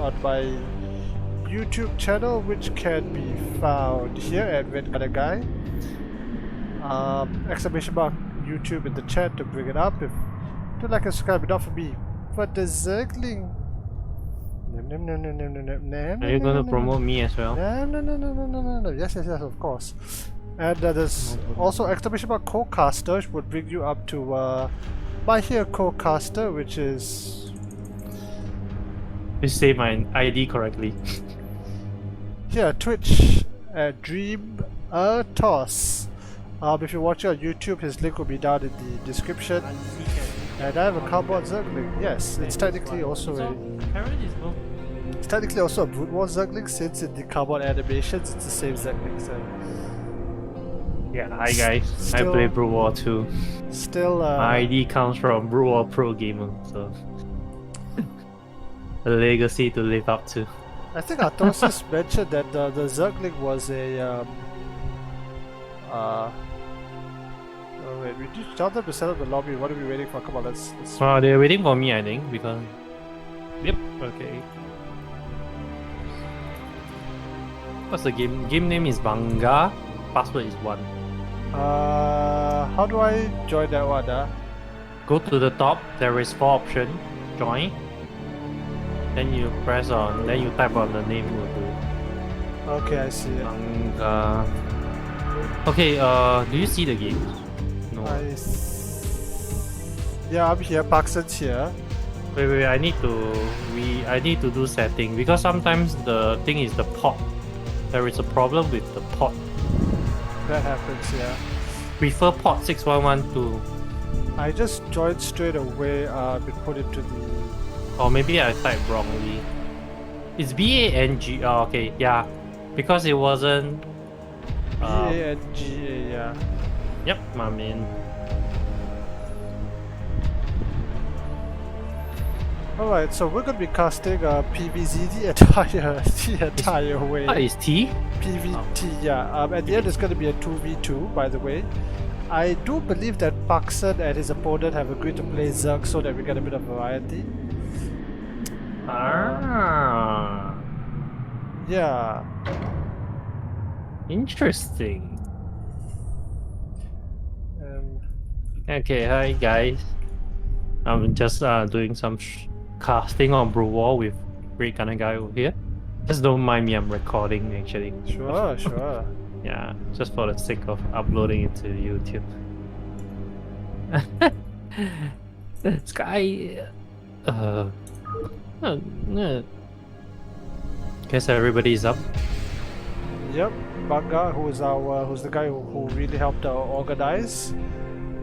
on my YouTube channel, which can be found here at Red Got a Guy. Exclamation mark YouTube in the chat to bring it up. If you like and subscribe, not for me, but the Zergling. Are you going to promote me as well? No. Yes, of course. And there's also exclamation mark co-caster, which would bring you up to my here co-caster, which is. You say my ID correctly. Yeah, Twitch Dream Toss. If you're watching on YouTube, his link will be down in the description. And I have a cardboard Zergling. Yes, it's technically also a. It's technically also a BroodWar Zergling, since in the cardboard animations it's the same Zergling. So. Yeah, hi guys. I play BroodWar too. Still. My ID comes from BroodWar Pro Gamer, so a legacy to live up to. I think Artosis mentioned that the Zergling was a. Oh wait, we just tell them to set up the lobby. What are we waiting for? Come on, let's. Well, they're waiting for me, I think, because. Yep. Okay. What's the game? Game name is Vanga. Password is 1. How do I join that one? Go to the top. There is 4 options. Join. Then you press on. Then you type on the name. Will do. Okay, I see it. Vanga. Okay. Do you see the games? No. Yeah, I'm here. Paxton's here. Wait. I need to do setting because sometimes the thing is the port. There is a problem with the port. That happens, yeah. Prefer port 6112. I just joined straight away. Been put into the. Or maybe I typed wrongly. It's BANG. Oh, okay, yeah. Because it wasn't. BANGA, yeah. Yep, my man. Alright, so we're gonna be casting PVZ the entire way. What is T? PVT, yeah. At the end it's gonna be a 2v2, by the way. I do believe that Paxton and his opponent have agreed to play Zerg so that we get a bit of variety. Yeah. Interesting. Okay, hi guys. I'm just doing some casting on BroodWar with great kind of guy over here. Just don't mind me, I'm recording actually. Sure. Yeah, just for the sake of uploading it to YouTube. Sky. Guess everybody's up. Yep, Banga, who's the guy who really helped organize.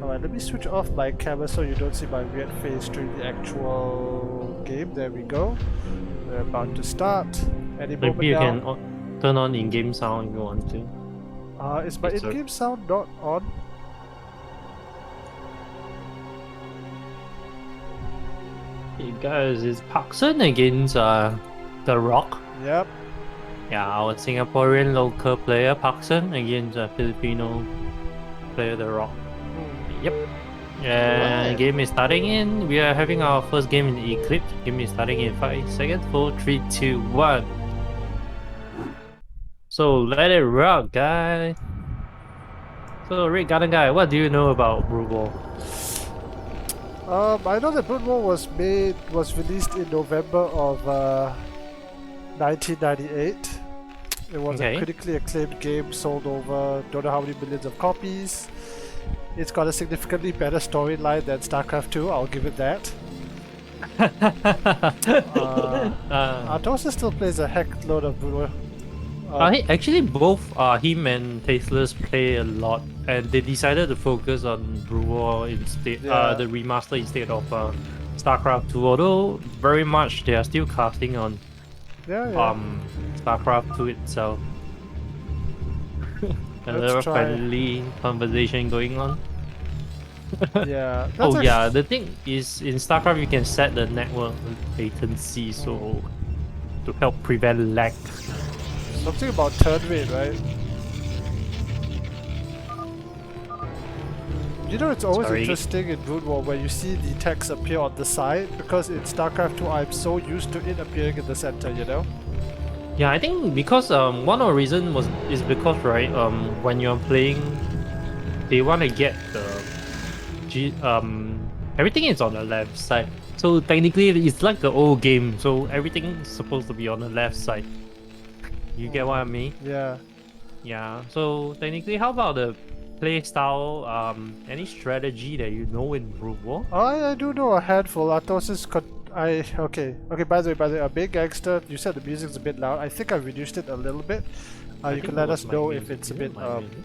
Alright, let me switch off my camera so you don't see my weird face during the actual game. There we go. We're about to start. Any moment Maybe you now. can turn on in-game sound if you want to. Is my in-game sound not on? Hey guys, it's Paxton against The Rock. Yep. Yeah, our Singaporean local player Paxton against a Filipino player The Rock. Yep. And game is starting in. We are having our first game in the Eclipse. Game is starting in 5 seconds. 4, 3, 2, 1. So let it rock, guys. So Red Garden guy, what do you know about BroodWar? I know that BroodWar was released in November of 1998. It was a critically acclaimed game, sold over don't know how many millions of copies. It's got a significantly better storyline than StarCraft 2, I'll give it that. Artosis still plays a heck load of BroodWar. Actually, both him and Tasteless play a lot, and they decided to focus on BroodWar instead, the remaster instead of StarCraft 2. Although very much they are still casting on StarCraft 2 itself. A little friendly conversation going on. Yeah. The thing is in StarCraft you can set the network latency so to help prevent lag. Something about turn rate, right? You know, it's always Sorry. interesting in BroodWar where you see the text appear on the side, because in StarCraft 2 I'm so used to it appearing in the center, you know? Yeah, I think because one of the reason is because right when you're playing, they want to get the everything is on the left side. So technically it's like the old game. So everything's supposed to be on the left side. You get what I mean? Yeah. Yeah. So technically, how about the play style? Any strategy that you know in Brood War? I do know a handful. Arthos's okay. By the way, a big gangster. You said the music's a bit loud. I think I reduced it a little bit. I You can think it let was us my know if music. it's a Is bit it my music?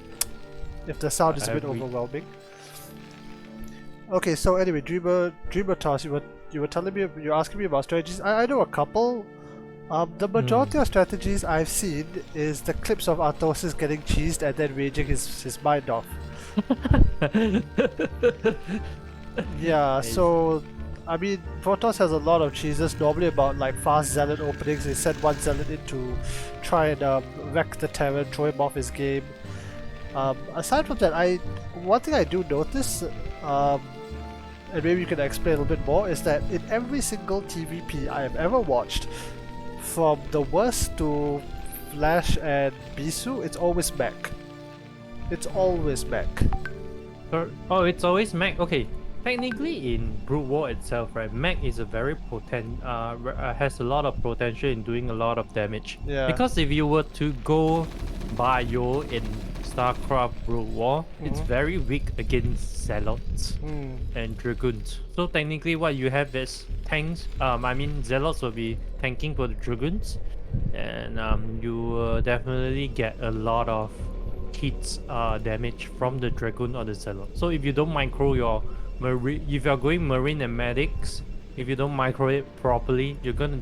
if the sound is I a bit have overwhelming. Okay, so anyway, Dreamer Toss, you were telling me, you're asking me about strategies. I know a couple. The majority of strategies I've seen is the clips of Arthos getting cheesed and then raging his mind off. Yeah, Nice. so I mean, Protoss has a lot of cheeses. Normally about like fast zealot openings. They send one zealot in to try and wreck the Terran, throw him off his game. Aside from that, one thing I do notice, and maybe you can explain a little bit more, is that in every single TVP I have ever watched, from the worst to Flash and Bisu, it's always mech. It's always mech. Oh, it's always Mac. Okay, technically in Brood War itself, right? Mac is a very has a lot of potential in doing a lot of damage. Yeah. Because if you were to go bio in StarCraft Brood War, it's very weak against Zealots and Dragoons. So technically, what you have is tanks. I mean Zealots will be tanking for the Dragoons, and you will definitely get a lot of hits damage from the Dragoon or the Zealot. So if you don't micro your Marine, if you're going Marine and Medics, if you don't micro it properly, you're gonna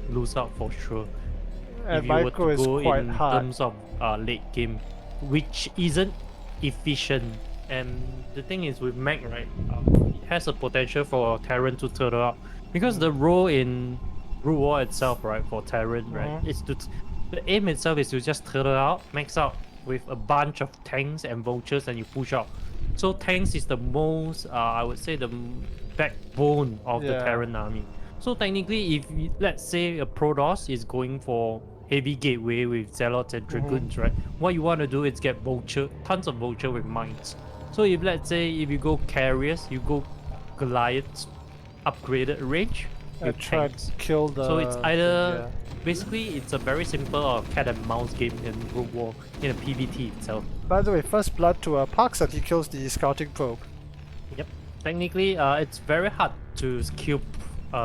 lose out for sure. If And you were to micro is go quite in hard. terms of late game, which isn't efficient. And the thing is with Mech, right, it has a potential for Terran to turtle out because the role in Brood War itself, right, for Terran, right, is to the aim itself is to just turtle out, max out with a bunch of tanks and vultures, and you push out. So tanks is the most, I would say, the backbone of the Yeah. Terran army. So technically, if let's say a Protoss is going for heavy gateway with zealots and dragoons, right? What you want to do is get vulture, tons of vulture with mines. So if let's say if you go carriers, you go Goliaths upgraded range And with try to tanks. kill So it's the thing, either yeah. basically it's a very simple cat and mouse game in Brood War in a PvT itself. By the way, first blood to Parkson, he kills the scouting probe. Yep. Technically, it's very hard to kill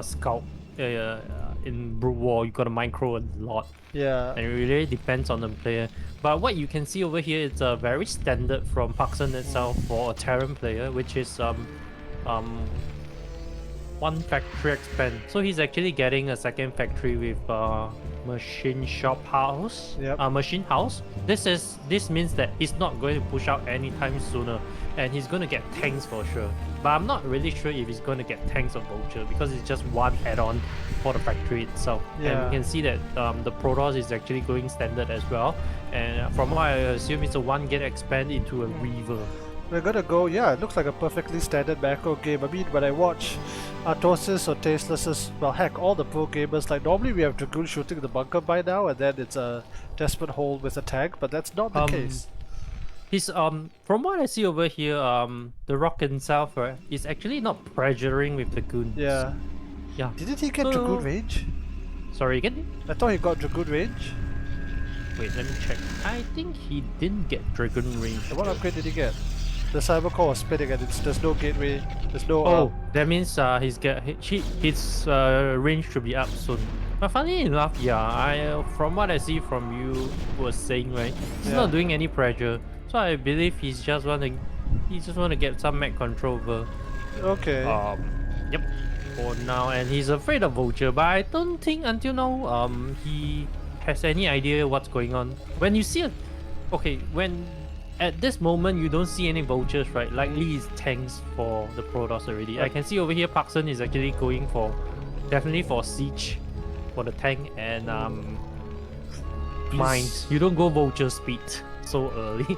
scout in Brood War. You gotta micro a lot. Yeah. And it really depends on the player. But what you can see over here, it's a very standard from Parkson itself for a Terran player, which is um one factory expand. So he's actually getting a second factory with machine shop house. Yep. Machine house. This means that he's not going to push out anytime sooner, and he's going to get tanks for sure. But I'm not really sure if he's going to get tanks or vulture because it's just one add-on for the factory itself. Yeah. And we can see that the Protoss is actually going standard as well. And from what I assume, it's a one get expand into a Reaver. We're gonna go, yeah, it looks like a perfectly standard macro game. I mean, when I watch Artosis or Tasteless's, well, heck, all the pro gamers, like normally we have Dragoon shooting the bunker by now, and then it's a desperate hold with a tank, but that's not the case. He's from what I see over here, the Rock himself, right, is actually not pressuring with the goons. Yeah. Yeah. Didn't he get Dragoon range? Sorry again? I thought he got Dragoon range. Wait, let me check. I think he didn't get Dragon range. And what upgrade did he get? The cyber core was spinning and there's no gateway. There's no. Oh, that means his range should be up soon. But funny enough, yeah, I from what I see from you was saying, right, he's not doing any pressure. So I believe he just want to get some mech control over. Okay. Yep. For now, and he's afraid of vulture, but I don't think until now he has any idea what's going on. When you see when at this moment you don't see any vultures, right? Likely it's tanks for the Protoss already. I can see over here Parkson is actually going for definitely for siege for the tank and mines. You don't go vulture speed so early.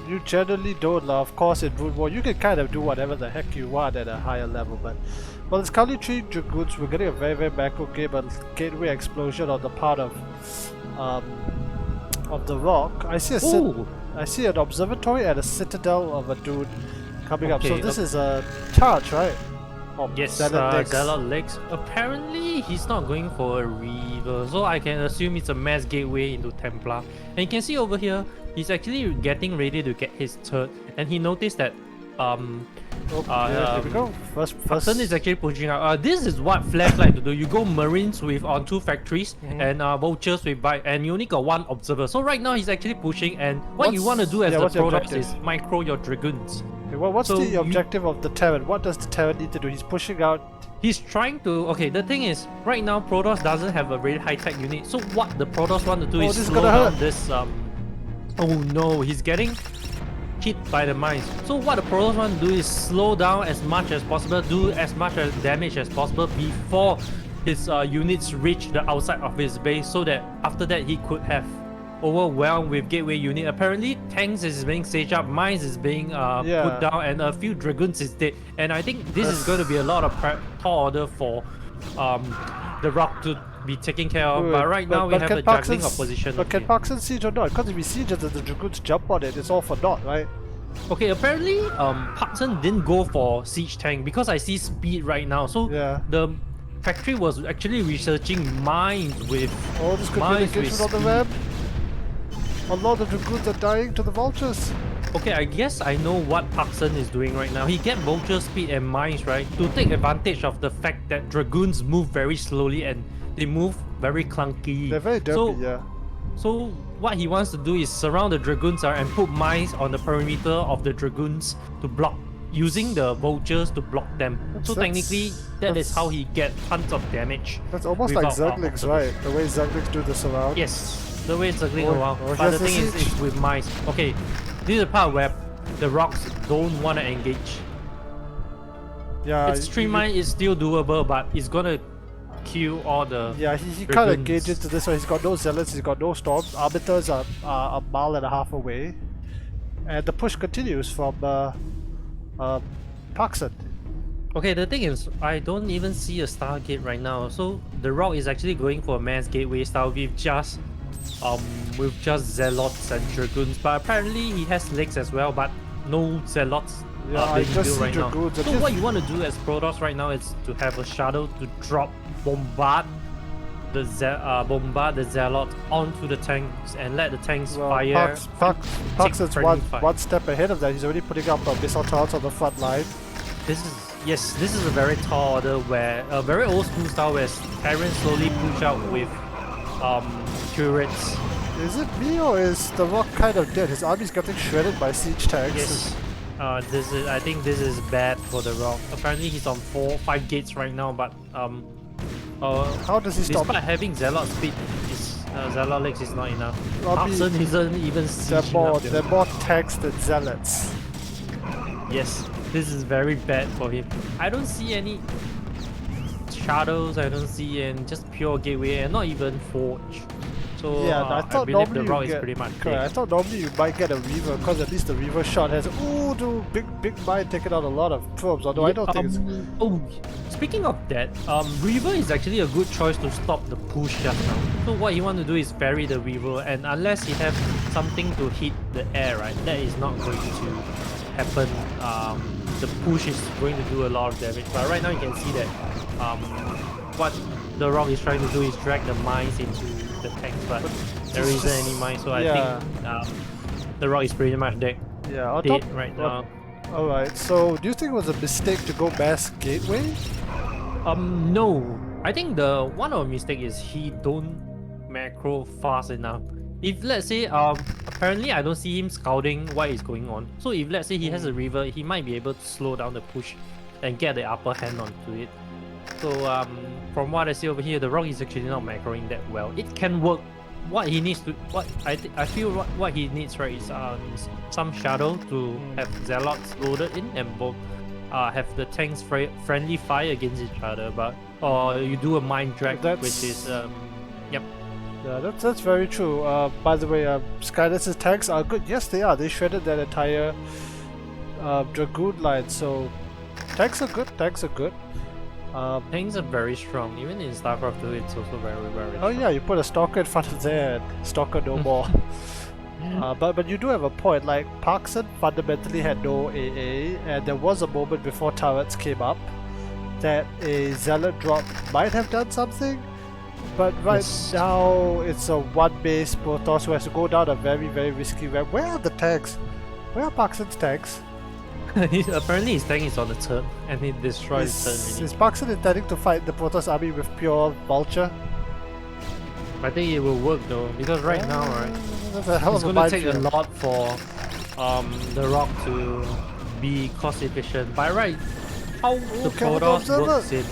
you generally don't. Of course, in BroodWar, you can kind of do whatever the heck you want at a higher level, but well, it's currently 3 Dragoons. We're getting a very macro game, a gateway explosion on the part of the rock. I see I see an observatory and a citadel of a dude coming up. So this is a charge, right? Yes, Zealot Legs. Apparently, he's not going for a Reaver, so I can assume it's a mass gateway into Templar. And you can see over here, he's actually getting ready to get his third, and he noticed that here we go. First Hudson is actually pushing out. This is what Flash like to do. You go Marines with on 2 factories and Vultures with bike, and you only got 1 observer. So right now he's actually pushing, and what you want to do as the product is micro your Dragoons. Okay, well, what's the objective of the Terran? What does the Terran need to do? He's pushing out. He's trying to. Okay, the thing is, right now Protoss doesn't have a very high-tech unit. So what the Protoss want to do is slow down this. Oh no, he's getting hit by the mines. So what the Protoss want to do is slow down as much as possible, do as much damage as possible before his units reach the outside of his base, so that after that he could have overwhelmed with gateway unit. Apparently tanks is being staged up, mines is being put down, and a few Dragoons is dead. And I think this is going to be a lot of tall order for the rock to be taken care of. But right now we have a juggling of position. But can Paxson siege or not? Because if we siege it, the Dragoons jump on it, it's all for naught, right? Okay, apparently Paxson didn't go for siege tank because I see speed right now. So the factory was actually researching mines with this communication on the web. A lot of Dragoons are dying to the Vultures. Okay, I guess I know what Paxson is doing right now. He get Vulture speed and mines, right? To take advantage of the fact that Dragoons move very slowly and they move very clunky. They're very derpy, So what he wants to do is surround the Dragoons and put mines on the perimeter of the Dragoons to block, using the Vultures to block them. So technically, that is how he gets tons of damage. That's almost like Zerglings, right? The way Zerglings do this around. Yes. The way it's circling around, but the thing is, it's with mines. Okay, this is the part where the rocks don't want to engage. Yeah, its 3 mine is still doable, but it's gonna kill all the. Yeah, he can't engage into this one. He's got no zealots, he's got no storms. Arbiters are a mile and a half away, and the push continues from Paxson. Okay, the thing is, I don't even see a Stargate right now. So the rock is actually going for a mass gateway style with just Zealots and Dragoons, but apparently he has legs as well, but no Zealots being built right now. So what you want to do as Protoss right now is to have a shuttle to drop bombard the Zealot onto the tanks and let the tanks fire. Paxson's one step ahead of that. He's already putting up missile turrets on the front line. This is a very tall order where a very old school style where Terrans slowly push out with turrets. Is it me or is the rock kind of dead? His army's getting shredded by siege tanks. Yes. I think this is bad for the rock. Apparently he's on 4-5 gates right now, but how does he stop? Despite having Zealot speed, Zealot legs is not enough. Paxson isn't even sieging up. They're more tanks than Zealots. Yes, this is very bad for him. I don't see any shadows, I don't see any just pure gateway, and not even forge. So I thought believe the rock is pretty much correct. I thought normally you might get a Reaver, because at least the Reaver shot has big mine taking out a lot of probes, although I don't think it's... Speaking of that, Reaver is actually a good choice to stop the push just now. So what you want to do is bury the Reaver, and unless you have something to hit the air, right, that is not going to happen. The push is going to do a lot of damage, but right now you can see that what the rock is trying to do is drag the mines into the tanks, but there isn't any mines, so I think the rock is pretty much dead right now. Alright, so do you think it was a mistake to go mass gateway? No. I think the one of the mistake is he don't macro fast enough. If let's say apparently I don't see him scouting what is going on. So if let's say he has a Reaver, he might be able to slow down the push and get the upper hand onto it. So from what I see over here, the rock is actually not macroing that well. It can work. What he needs to, I feel what he needs, right, is some shadow to have Zealots loaded in and both have the tanks friendly fire against each other. But or you do a mine drag, which is Yeah, that's very true. By the way, Skyless's tanks are good. Yes, they are. They shredded that entire Dragoon line. So tanks are good. Tanks are good. Tanks are very strong. Even in StarCraft 2, it's also very, very Oh strong. yeah, you put a Stalker in front of there, and Stalker no more. But you do have a point. Like Parkson fundamentally had no AA, and there was a moment before turrets came up that a Zealot drop might have done something. But right Yes. now it's a one base Protoss who has to go down a very, very risky ramp. Where are the tanks? Where are Parkson's tanks? Apparently his tank is on the turn and he destroys the turn Is really. Parkson intending to fight the Protoss army with pure Vulture? I think it will work though, because right now, right, That's a hell it's of a gonna take a minefield. lot for the rock to be cost efficient. By right, how the Careful the Protoss observer! works in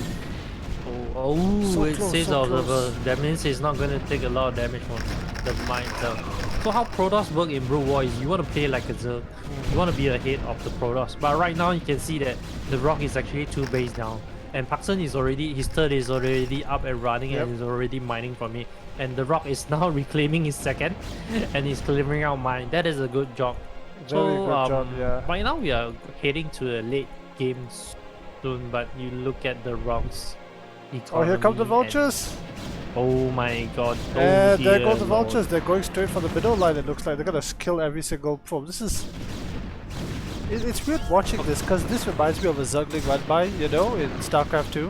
So it close, says so observer. close. That means it's not gonna take a lot of damage from the mine itself. So how Protoss work in BroodWar is you want to play like a Zerg. You want to be ahead of the Protoss. But right now you can see that the rock is actually 2 base down. And Parkson is already, his third is already up and running Yep. and is already mining from it. And the rock is now reclaiming his second and he's clearing out mine. That is a good job. Very So good job, yeah. right now we are heading to a late game soon, but you look at the rock's Oh, here come the economy and vultures! oh my god, oh And there dear go the lord. vultures. They're going straight for the middle line. It looks like they're gonna kill every single probe. This is. It's weird watching this because this reminds me of a Zergling run by, you know, in StarCraft 2,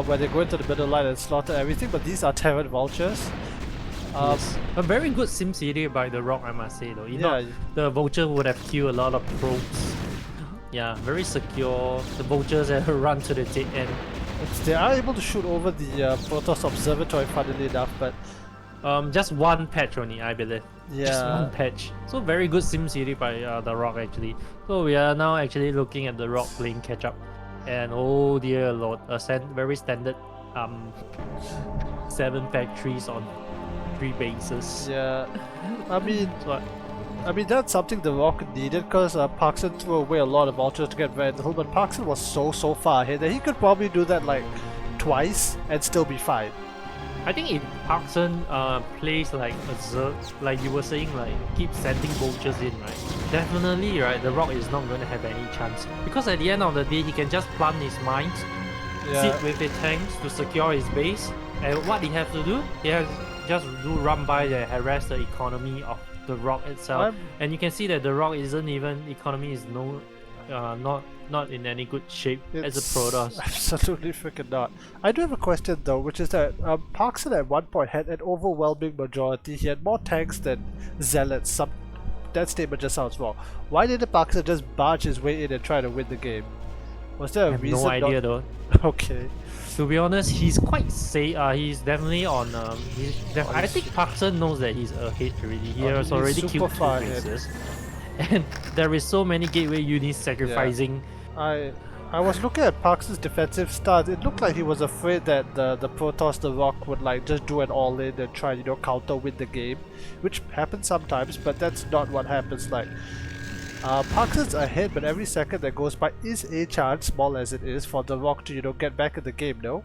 where they go into the middle line and slaughter everything. But these are Terran vultures. Yes, a very good sim city by the rock, I must say though. If Yeah, not, the vulture would have killed a lot of probes. Yeah, very secure. The vultures have run to the dead end. they are able to shoot over the Protoss Observatory, funnily enough, but Just one patch only, I believe. Just yeah. one patch. So very good sim city by the rock actually. So we are now actually looking at the rock playing catch up, and oh dear lord, a very standard 7 factories on 3 bases. Yeah, I mean, So that's something the Rock needed because Parkson threw away a lot of vultures to get Vandal, but Parkson was so far ahead that he could probably do that like twice and still be fine. I think if Parkson plays like a Zerg, like you were saying, like keep sending vultures in, right? Definitely, right, the Rock is not going to have any chance. Because at the end of the day, he can just plant his mines, sit with his tanks to secure his base, and what he has to do, he has just do run by and harass the economy of the Rock itself. And you can see that the Rock economy is not in any good shape as a Protoss. Absolutely freaking not. I do have a question though, which is that Parkson at one point had an overwhelming majority. He had more tanks than Zealots. That statement just sounds wrong. Why didn't Parkson just barge his way in and try to win the game? Was there a I have reason? no idea though. Okay. To be honest, he's quite safe. He's definitely on. I think Parkson knows that he's ahead already. He has he's already super killed 2 far ahead. bases, and there is so many gateway units sacrificing. I was looking at Parkson's defensive stance. It looked like he was afraid that the Protoss, the Rock, would like just do an all-in and try, you know, counter win the game, which happens sometimes, but that's not what happens. Like, Parkson's ahead, but every second that goes by is a chance, small as it is, for the Rock to, you know, get back in the game. No.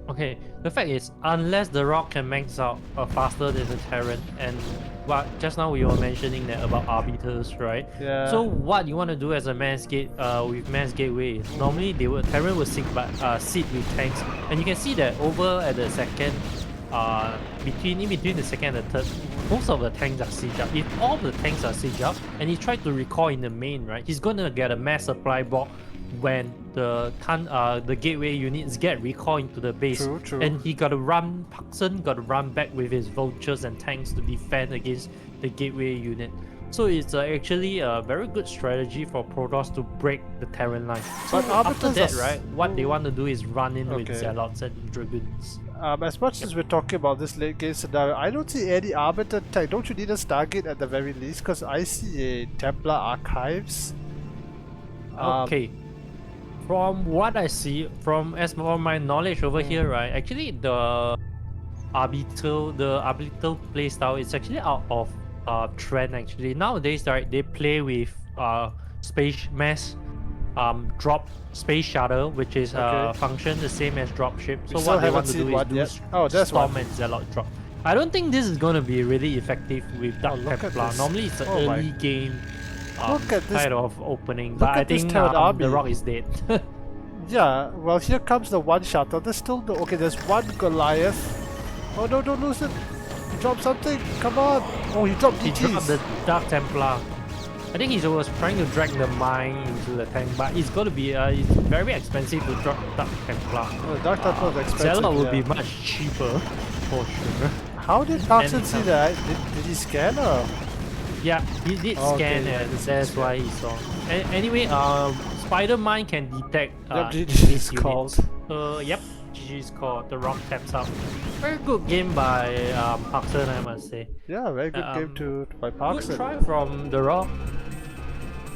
Okay, the fact is, unless the Rock can max out faster than the Terran, and what just now we were mentioning that about arbiters, right? Yeah. So what you want to do as a with mass gateway is normally Terran will sit with tanks, and you can see that over at the second, in between the second and the third, most of the tanks are siege up. If all the tanks are siege up, and he tried to recall in the main, right, he's gonna get a mass supply block when the gateway units get recalled into the base. True. And Parkson got to run back with his vultures and tanks to defend against the gateway unit. So it's actually a very good strategy for Protoss to break the Terran line. So But after that, arbiters right, what they want to do is run in with Okay. Zealots and Dragoons. As much as we're talking about this late game scenario, I don't see any Arbiter tank. Don't you need a Stargate at the very least? Because I see a Templar Archives. Okay. From what I see, from my knowledge over here, right, actually the arbitral playstyle is actually out of trend actually. Nowadays, right, they play with space mass drop space shuttle, which is Okay. function the same as dropship. So still what they haven't want to seen do is one do yet. Oh, there's storm one. and zealot drop. I don't think this is gonna be really effective with Dark Look at Templar. this. Normally it's an Oh my. early game Look at this. kind of opening, Look but I at this think Terran army. the rock is dead. Yeah, well here comes the one shuttle. There's still no. Okay, there's one Goliath. Oh no, don't lose it. He dropped something. Come on. Oh, he dropped He dropped DTs. the Dark Templar. I think he was trying to drag the mine into the tank, but it's going to be it's very expensive to drop Dark Templar. Oh, Dark Templar is expensive. Zealot would yeah. be much cheaper, for sure. How did Parkson see that? Did he scan or? Yeah, he did scan okay, and that's why he saw. Anyway, Spider Mine can detect Yep, these GG is units. called. Yep, GG is called. The rock taps out. Very good game by Parkson, I must say. Yeah, very good game by Parkson. Good try from the rock.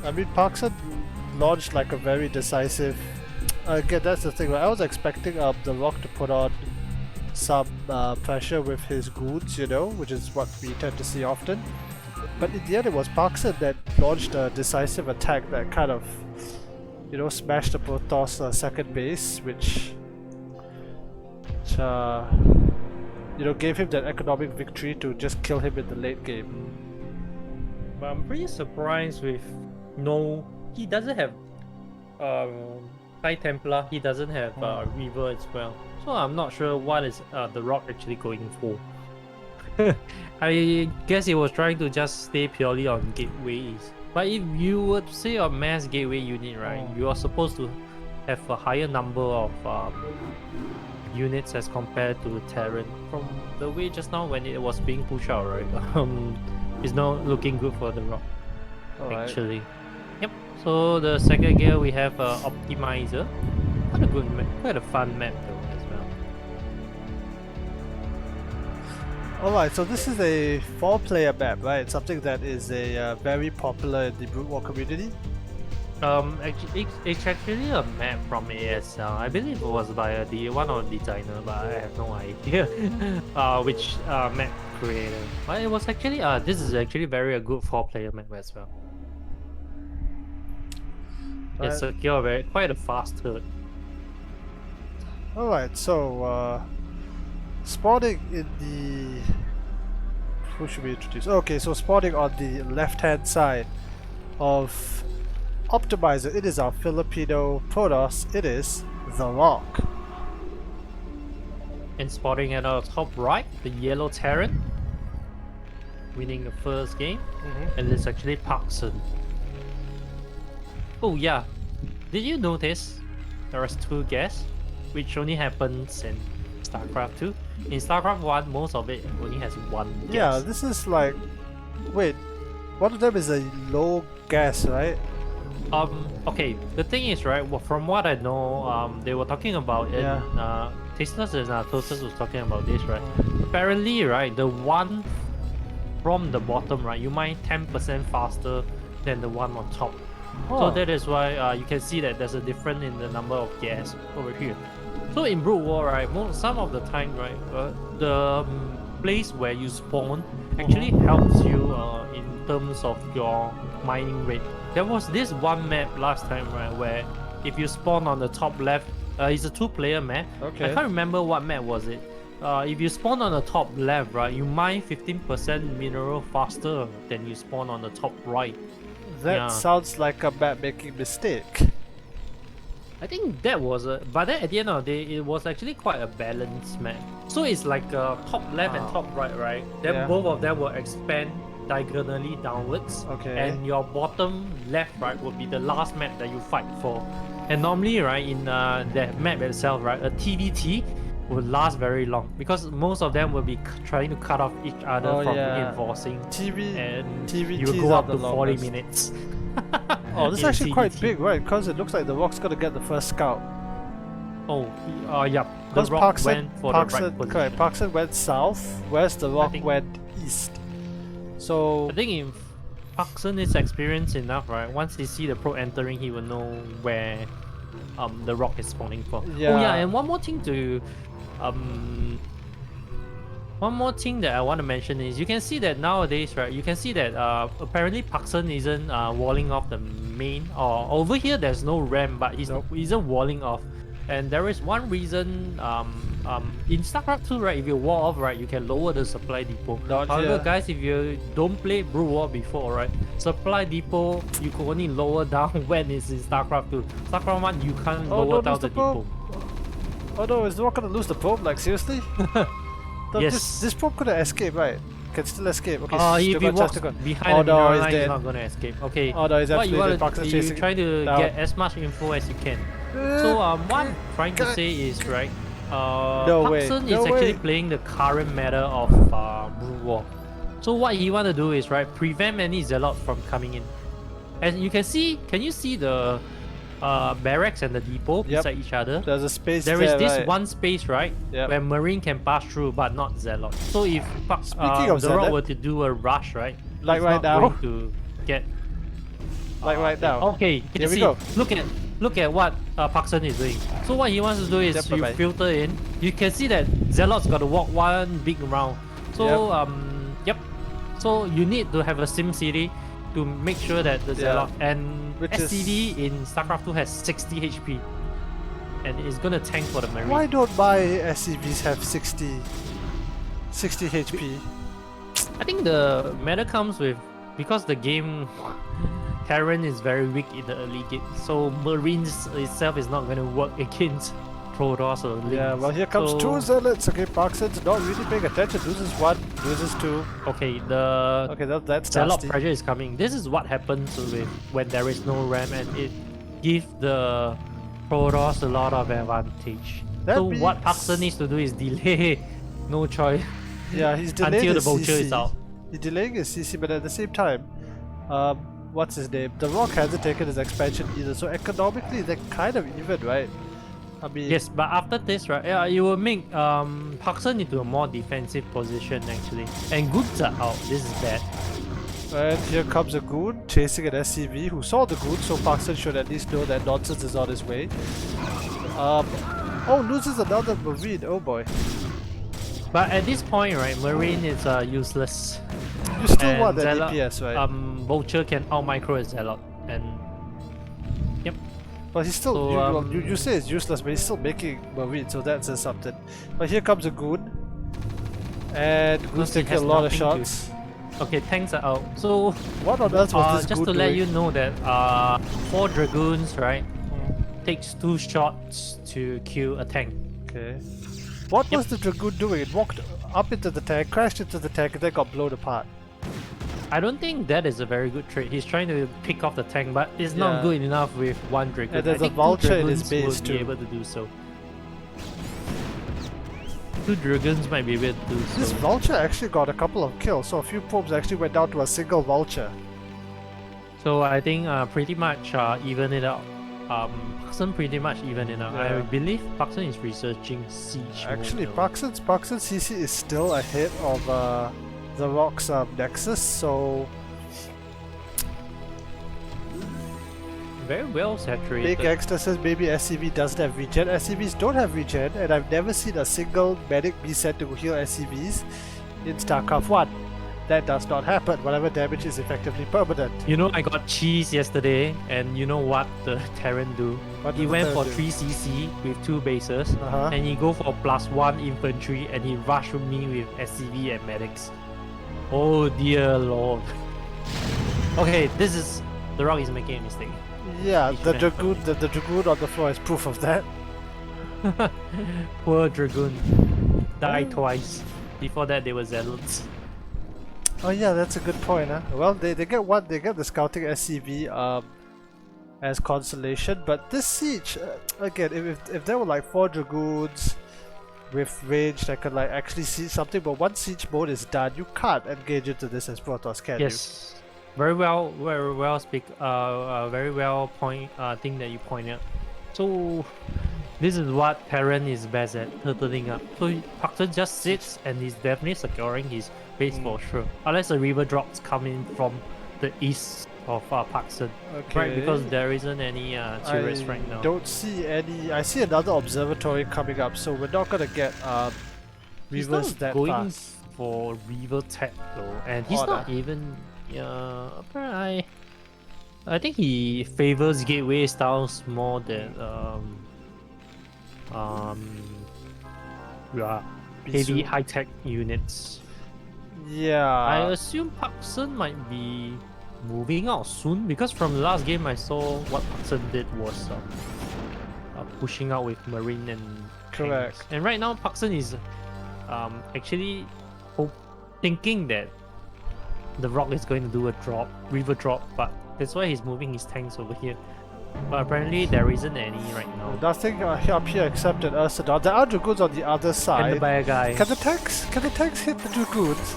I mean, Parkson launched like a very decisive. Again, that's the thing. Right? I was expecting the rock to put on some pressure with his goons, you know, which is what we tend to see often. But in the end, it was Parkson that launched a decisive attack that kind of, you know, smashed the Protoss second base, which you know, gave him that economic victory to just kill him in the late game. But I'm pretty surprised with he doesn't have High Templar, he doesn't have Reaver as well. So I'm not sure what is the rock actually going for. I guess he was trying to just stay purely on gateways. But if you would say a mass gateway unit, right, you are supposed to have a higher number of units as compared to Terran. From the way just now when it was being pushed out, right, it's not looking good for the rock. Actually. Yep. So the second gear we have Optimizer. Quite a good map, quite a fun map though as well. Alright, so this is a 4-player map, right? Something that is a very popular in the BroodWar community. It's actually a map from ASL. I believe it was by one of the designer, but I have no idea which map creator. But it was actually this is actually a good 4-player map as well. It's secure, quite a fast turret. Alright, so spawning in the... Who should we introduce? Okay, so spawning on the left-hand side of Optimizer, it is our Filipino Protoss, it is the Rock. And spotting at our top right, the yellow Terran, winning the first game, and it's actually Parkson. Oh yeah, did you notice there was 2 guests, which only happens in StarCraft 2? In StarCraft 1, most of it only has 1 guest. Yeah, this is like... Wait, one of them is a low gas, right? Okay, the thing is, right, from what I know, they were talking about it, Tasteless and Toasters was talking about this, right? Apparently, right, the one from the bottom, right, you mine 10% faster than the one on top. So that is why you can see that there's a difference in the number of gas over here. So in BroodWar, right, some of the time, right, the place where you spawn actually helps you in terms of your mining rate. There was this one map last time, right, where if you spawn on the top left, it's a 2-player map. Okay. I can't remember what map was it. If you spawn on the top left, right, you mine 15% mineral faster than you spawn on the top right. That sounds like a map making mistake. I think that was but then at the end of the day, it was actually quite a balanced map. So it's like top left and top right, right? Then both of them will expand diagonally downwards. Okay. And your bottom left, right, will be the last map that you fight for. And normally, right, in that map itself, right, a TVT will last very long because most of them will be trying to cut off each other from reinforcing. And you will go up to 40 minutes. Oh, this is actually quite big, right? Because it looks like the Rock's gonna get the first scout. Oh, yeah. Because the Rock went for the right position. Correct, Parkson went south, whereas the Rock went east. So I think if Parkson is experienced enough, right? Once he see the Pro entering, he will know where the Rock is spawning for. Yeah. Oh yeah, and one more thing one more thing that I want to mention is you can see that nowadays, right? You can see that apparently Parkson isn't walling off the main, or over here there's no ramp, but he's Nope. isn't walling off. And there is one reason in StarCraft 2, right? If you wall off, right, you can lower the supply depot. Not However, here. guys, if you don't play BroodWar before, right, supply depot you can only lower down when it's in StarCraft 2. StarCraft 1 you can't Oh, lower don't down lose the the probe. depot. Oh no, is not gonna lose the probe? Like seriously? No, Yes. This probe couldn't escape, right? Can still escape. Okay, If he walks behind oh the no, mineral he's line, dead. he's not gonna escape. Okay. Oh no, he's What you absolutely want dead. to you chasing try to down. get as much info as you can. So what I'm trying to say is, right, No way. Parkson No is actually way. playing the current meta of BroodWar. So what he want to do is, right, prevent any zealots from coming in. As you can see, can you see the barracks and the depot beside each other? There's a space There is this right? one space, right, Yep. where Marine can pass through, but not Zealot. So if Speaking of the Rock Zealot, were to do a rush, right, like he's right not now, going to get. like right now. Okay, you Here can we see. go. Look at what Parkson is doing. So what he wants to do is Yep, you bye-bye. filter in. You can see that Zealot's got to walk one big round. So yep. So you need to have a Sim City to make sure that the Zealot and Which SCV in StarCraft 2 has 60 HP. And it's gonna tank for the Marine. Why don't my SCVs have 60 HP? I think the meta comes with because the game Terran is very weak in the early game, so Marines itself is not gonna work against Protoss or Lings. Yeah, well here comes two Zealots. Okay, Parkson's not really paying attention. Loses one, loses two. Okay, that's Zealot nasty. pressure is coming. This is what happens with when there is no RAM, and it gives the Protoss a lot of advantage. That So what means- Parkson needs to do is delay. No choice. Yeah, he's delaying until the his vulture CC. is out. He's delaying his CC, but at the same time, what's his name? The Rock hasn't taken his expansion either, so economically they're kind of even, right? I mean, Yes, but after this, right, it will make Parkson into a more defensive position actually. And goods are out. This is bad. and here comes a goon chasing an SCV who saw the goon, so Parkson should at least know that nonsense is on his way. Oh, loses another Marine. Oh boy. But at this point, right, Marine is useless. You still And want that Zealot, DPS, right? Vulture can out micro a Zealot, and yep. But he's still, So, you say it's useless, but he's still making Marine, so that says something. But here comes a goon. And goon's Plus it taking a has lot of nothing to- shots. Okay, tanks are out. So What on earth was this just goon to let doing? you know that 4 Dragoons, right, takes 2 shots to kill a tank. Okay. What was the Dragoon doing? It walked up into the tank, crashed into the tank, and then got blown apart. I don't think that is a very good trade. He's trying to pick off the tank, but it's not Yeah. good enough with 1 Dragoon. And there's I a think vulture 2 in his Dragoons base will too. be able to do so. 2 Dragoons might be able to do This so. vulture actually got a couple of kills, so a few probes actually went down to a single vulture. So I think pretty much even it out. Parkson pretty much even it out. I Yeah. believe Parkson is researching siege. Actually, mode now. Parkson's CC is still ahead of the Rock's Nexus, so very well saturated. Big Gangster says maybe SCV doesn't have regen. SCVs don't have regen, and I've never seen a single medic be sent to heal SCVs in StarCraft 1. That does not happen. Whatever damage is effectively permanent. You know, I got cheese yesterday, and you know what the Terran do? What He did the went Terran for do? 3 CC with 2 bases, Uh-huh. and he go for +1 infantry, and he rushed me with SCV and medics. Oh dear lord. Okay, this is the Rock is making a mistake. Yeah, He the should have Dragoon, the Dragoon on the floor is proof of that. Poor Dragoon died Oh. twice. Before that, they were zealots. Oh yeah, that's a good point, huh? Well, they get what they get the scouting SCV as consolation, but this siege again, if there were like 4 Dragoons with range that could like actually see something, but once siege mode is done, you can't engage into this as Protoss, can Yes, very well speak. Very well point. Thing that you point out. So this is what Terran is best at, turtling up. So Parkson just sits and he's definitely securing his base for sure. Unless the river drops coming from the east of Parkson, Okay. right? Because there isn't any turrets I right now. don't see any. I see another observatory coming up, so we're not gonna get He's reverse not that going fast. for river tech though, and he's Odd, not even. I think he favors gateway styles more than um yeah, heavy Bisu. high tech units. I Yeah, assume Parkson might be moving out soon because from the last game I saw what Parkson did was pushing out with marine and tanks. correct. And right now Parkson is actually thinking that the rock is going to do a drop, river drop, but that's why he's moving his tanks over here. But apparently there isn't any right now. Nothing up here except an Ursadon. There are Dragoons on the other And the side. bad guy. Can the tanks hit the Dragoons?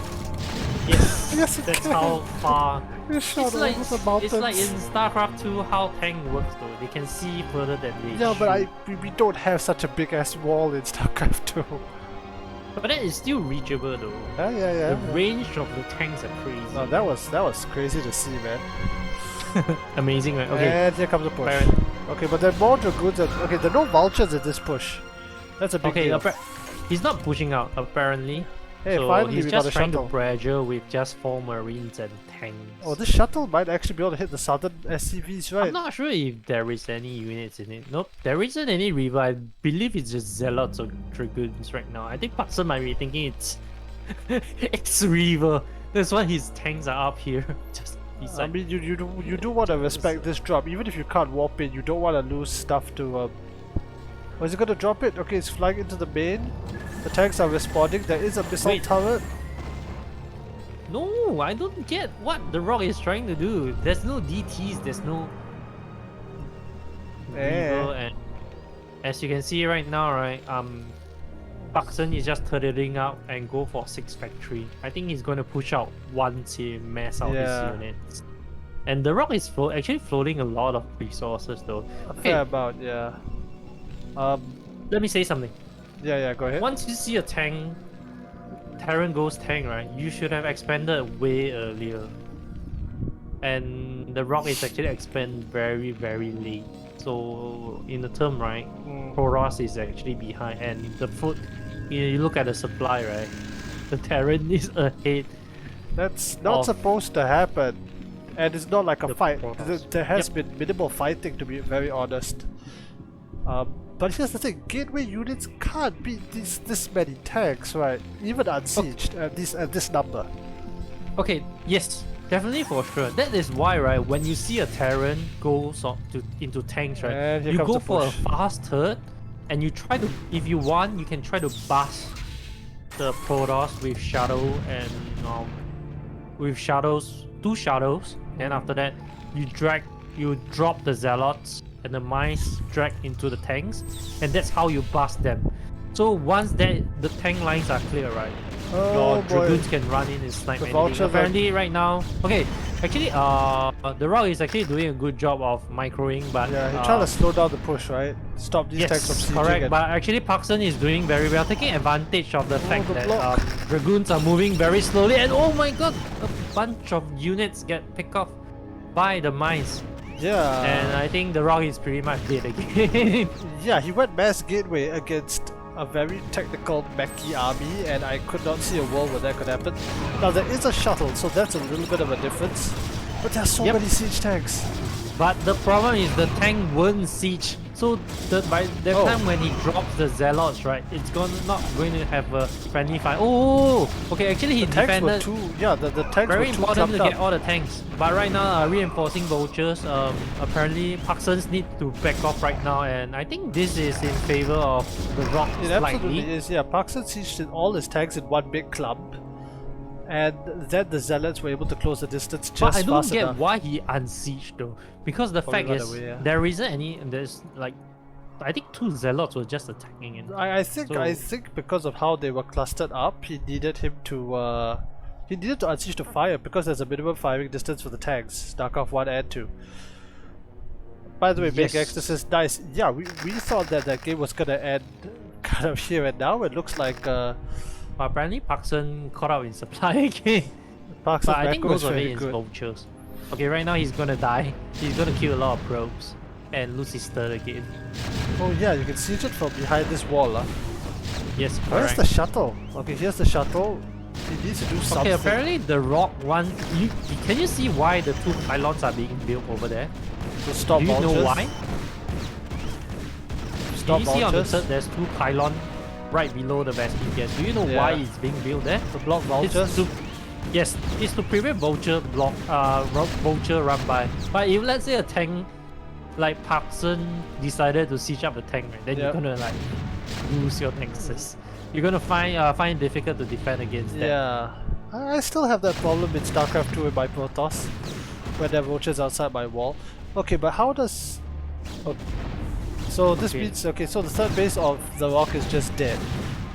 Yes, Yes, it that's can. how far. It's shot over the mountains. It's like in StarCraft 2 how tank works though. They can see further than they Yeah, but shoot. we don't have such a big ass wall in StarCraft 2. But that is still reachable though. Yeah. The range of the tanks are crazy. No, that was crazy to see, man. Amazing, right? Okay. And here comes the push. Baron. Okay, but there are more Dragoons. Okay, there are no vultures in this push. That's a big deal. He's not pushing out apparently. Hey, so finally he's we got just a trying to shuttle. pressure with just 4 marines and tanks. Oh, this shuttle might actually be able to hit the southern SCVs, right? I'm not sure if there is any units in it. Nope, there isn't any river. I believe it's just zealots or dragoons right now. I think Patson might be thinking it's it's river. That's why his tanks are up here. Just beside. I mean, you do want to respect this drop, even if you can't warp it. You don't want to lose stuff to. Oh, is it going to drop it? Okay, it's flying into the main. The tanks are responding. There is a missile turret. No, I don't get what the rock is trying to do. There's no DTs. There's no river, and as you can see right now, right, Buxton is just turtling out and go for 6 factory. I think he's going to push out once he mass out his units. And the rock is actually floating a lot of resources though. A fair amount, yeah. Let me say something. Yeah, go ahead. Once you see a tank, Terran Ghost tank, right, you should have expanded way earlier. And the rock is actually expand very, very late. So in the term, right, Protoss is actually behind, and the foot, you look at the supply, right, the Terran is ahead. That's not supposed to happen, and it's not like a fight. There has been minimal fighting, to be very honest. But here's the thing: gateway units can't beat this many tanks, right? Even unsieged at this number. Okay, yes. Definitely for sure. That is why, right, when you see a Terran go into tanks, right, you go for a fast turret, and you try to, if you want, you can try to bust the Protoss with Shadow and with Shadows, 2 Shadows. Then after that, you drop the Zealots and the Mice drag into the tanks, and that's how you bust them. So once the tank lines are clear, right, your Dragoons can run in and snipe anything. Apparently right now, okay, actually the rock is actually doing a good job of microing, but yeah, he's trying to slow down the push, right? Stop these tanks from sieging. Correct, but actually Parkson is doing very well, taking advantage of the fact that Dragoons are moving very slowly, and oh my god, a bunch of units get picked off by the mines. Yeah. And I think the rock is pretty much dead again. Yeah, he went mass gateway against a very technical mechie army, and I could not see a world where that could happen. Now there is a shuttle, so that's a little bit of a difference. But there are so many siege tanks. But the problem is the tank won't siege. So by the time when he drops the zealots, right, it's not going to have a friendly fight. Oh, okay. Actually, he defended. The tanks very were too important to clumped get all the tanks. But right now, reinforcing vultures. Apparently, Paxons need to back off right now, and I think this is in favor of the rock. It absolutely is. Yeah, Paxson sieged all his tanks in one big clump. And then the zealots were able to close the distance just fast enough. But I don't get why he unsieged though, because the fact is there isn't any. There's like, I think 2 zealots were just attacking it. I think because of how they were clustered up, he needed to unsiege to fire, because there's a minimum firing distance for the tanks, StarCraft 1 and 2. By the way, Big X, this is nice. Yeah, we thought that game was gonna end kind of here, and now it looks like. But apparently Parkson caught up in supply again. But I think most of it is vultures. Okay, right now he's gonna die. He's gonna kill a lot of probes and lose his third again. Oh yeah, you can siege it from behind this wall. Yes, Where's correct. the shuttle? Okay, here's the shuttle. He needs to do something. Okay, apparently the rock one. Can you see why the 2 pylons are being built over there? To stop Do you vultures. know why? Stop Can you see on the vultures. third there's 2 pylons right below the Vestige gas? Do you know why it's being built there? To block vultures. Yes, it's to prevent vulture vulture run by. But if let's say a tank like Parkson decided to siege up the tank, right, then you're gonna like lose your nexus. You're gonna find it difficult to defend against that. Yeah, I still have that problem in StarCraft 2 with my Protoss, where there are vultures outside my wall. Okay, but how does... Oh. So this means, okay, so the third base of the rock is just dead.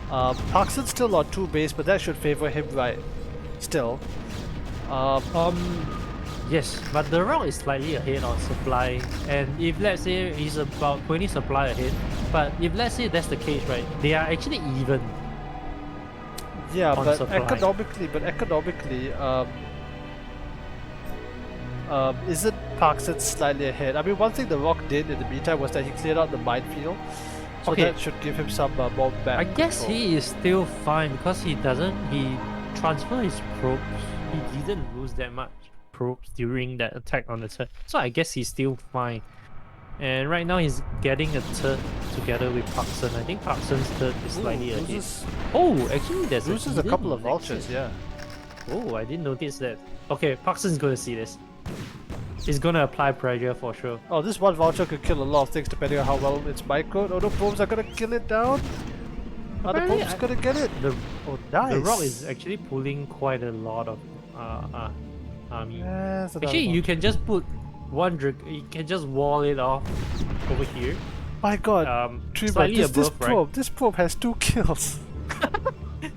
Parkson's still on 2 base, but that should favor him, right? Still. Yes, but the rock is slightly ahead on supply, and if let's say he's about 20 supply ahead, but if let's say that's the case, right, they are actually even. Yeah, on but supply. economically, isn't Parkson slightly ahead? I mean, one thing the Rock did in the meantime was that he cleared out the minefield, so that should give him some more back. I guess he is still fine because he transferred his probes. He didn't lose that much probes during that attack on the turn, so I guess he's still fine. And right now he's getting a third together with Parkson. I think Parkson's third is slightly ahead. Oh, actually there's a couple of vultures, yeah. Oh, I didn't notice that. Okay, Parkson's gonna see this. He's gonna apply pressure for sure. Oh, this one vulture could kill a lot of things depending on how well it's microed. Oh, no, probes are gonna kill it down. Are the probes gonna get it? Oh, nice. The rock is actually pulling quite a lot of army. Yes, actually, you can just put you can just wall it off over here. My god, this probe has 2 kills.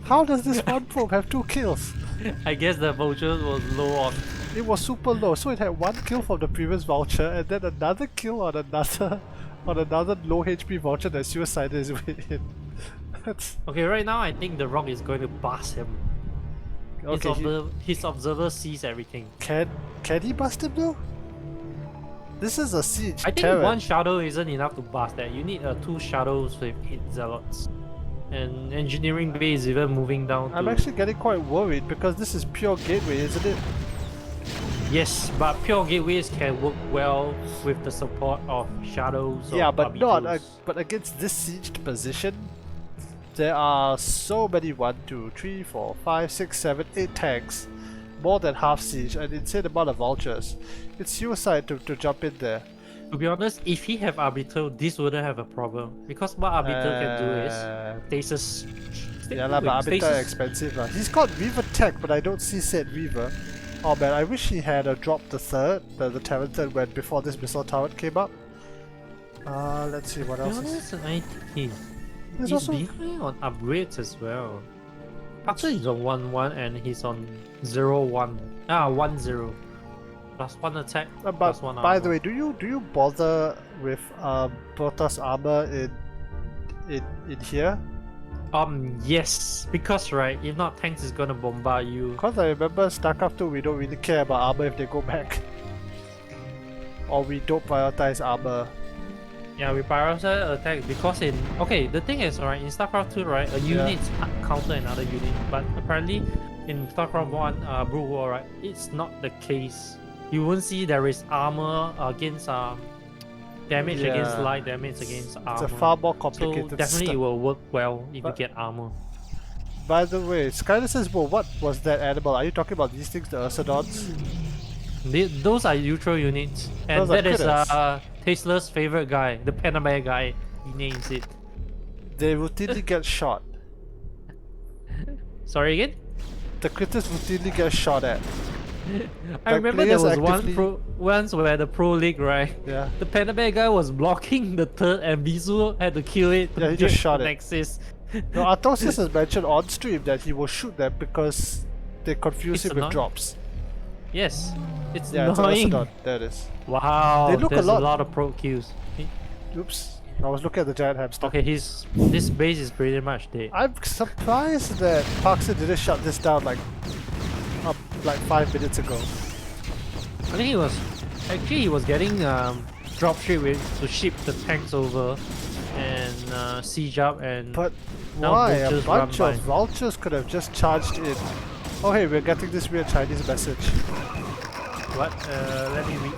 How does this one probe have 2 kills? I guess the vulture was low on. It was super low, so it had 1 kill from the previous vulture and then another kill on another low HP vulture that suicided his way in. Okay, right now I think the rock is going to bust him. Okay, his observer sees everything. Can he bust him though? This is a siege. I think 1 shadow isn't enough to bust that. You need 2 shadows with 8 zealots. And engineering bay is even moving down. I'm actually getting quite worried because this is pure gateway, isn't it? Yes, but pure gateways can work well with the support of shadows. Yeah, but but against this sieged position, there are so many 1, 2, 3, 4, 5, 6, 7, 8 tanks, more than half siege, and insane amount of vultures. It's suicide to jump in there. To be honest, if he have Arbiter, this wouldn't have a problem. Because what Arbiter can do is stasis. Yeah, but Arbiter is expensive. He's got Reaver tech, but I don't see said Reaver. Oh man, I wish he had dropped the third, the Terran third, when before this missile turret came up. Let's see what else. He's also behind on upgrades as well. Parkson is on 1-1 and he's on 0-1. 1-0. +1 attack. But +1 by the way, do you bother with Protoss armor in here? Yes, because right, if not tanks is gonna bombard you. Because I remember StarCraft 2, we don't really care about armor if they go back. Or we don't prioritize armor. Yeah, we prioritize attack because the thing is, right, in StarCraft 2, right, a unit counter another unit, but apparently in StarCraft 1, BroodWar, right, it's not the case. You won't see there is armor against damage against light, damage against armor. It's a far more complicated so definitely it will work well if you get armor. By the way, Skyler says, well, what was that animal? Are you talking about these things, the Ursidons? Those are neutral units, and that is Tesla's favorite guy, the Panama guy. He names it. They routinely get shot. Sorry again? The critters routinely get shot at. I remember there was once where the Pro League, right? Yeah. The Panama guy was blocking the third and Bizu had to kill it. Yeah, he just shot it. Nexus. No, Arthosius has mentioned on stream that he will shoot them because they confuse him with drops. Yes. It's annoying. It's there it is. Wow, they look there's a lot of pro kills. Oops. I was looking at the giant hamster. Okay, this base is pretty much dead. I'm surprised that Parkson didn't shut this down like 5 minutes ago. I think he was getting dropship to ship the tanks over and siege up and Now Why? A vultures bunch run of by. vultures could have just charged in. Oh hey, we're getting this weird Chinese message. What? Let me read.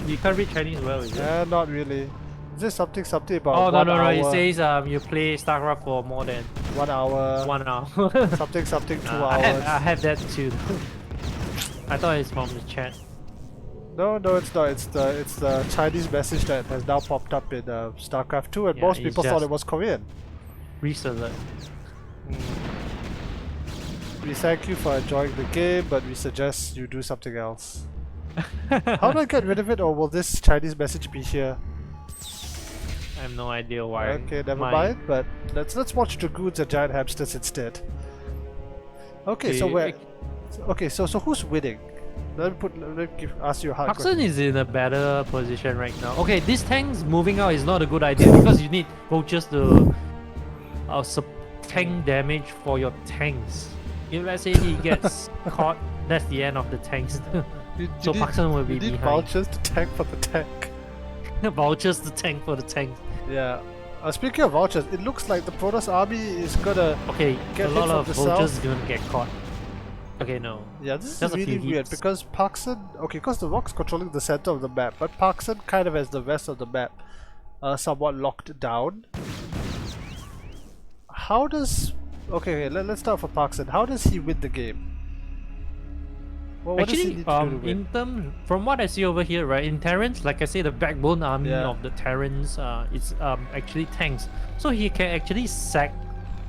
You can't read Chinese well, is it? Not really. Is there something about Oh no 1 no no! hour? It says you play Starcraft for more than 1 hour. 1 hour. something 2 I hours. have that too. I thought it's from the chat. No, it's not. It's the Chinese message that has now popped up in StarCraft 2, and Yeah, most it's people thought just it was Korean. reselect. We thank you for enjoying the game, but we suggest you do something else. How do I get rid of it, or will this Chinese message be here? I have no idea why. Okay, never mind. But let's watch dragoons and giant hamsters instead. Okay, so we're okay. So who's winning? Let me ask you a hard Parkson question. is in a better position right now. Okay, this tank's moving out is not a good idea because you need vultures to tank damage for your tanks. If let's say he gets caught, that's the end of the tanks. So Parkson will be behind. Vultures to tank for the tank. Vultures to tank for the tank. Yeah. Speaking of vultures, it looks like the Protoss army is gonna a get lot hit of from the vultures south. gonna get caught. Okay, no. Yeah, this Just is a few really weird hits. because Parkson, okay, because the rock's controlling the center of the map, but Parkson kind of has the rest of the map somewhat locked down. How does, okay, let's start for Parkson. How does he win the game? Well, what does he Actually, need to do to win? in terms, from what I see over here, right, in Terrans, like I say, the backbone army of the Terrans is actually tanks. So he can actually sack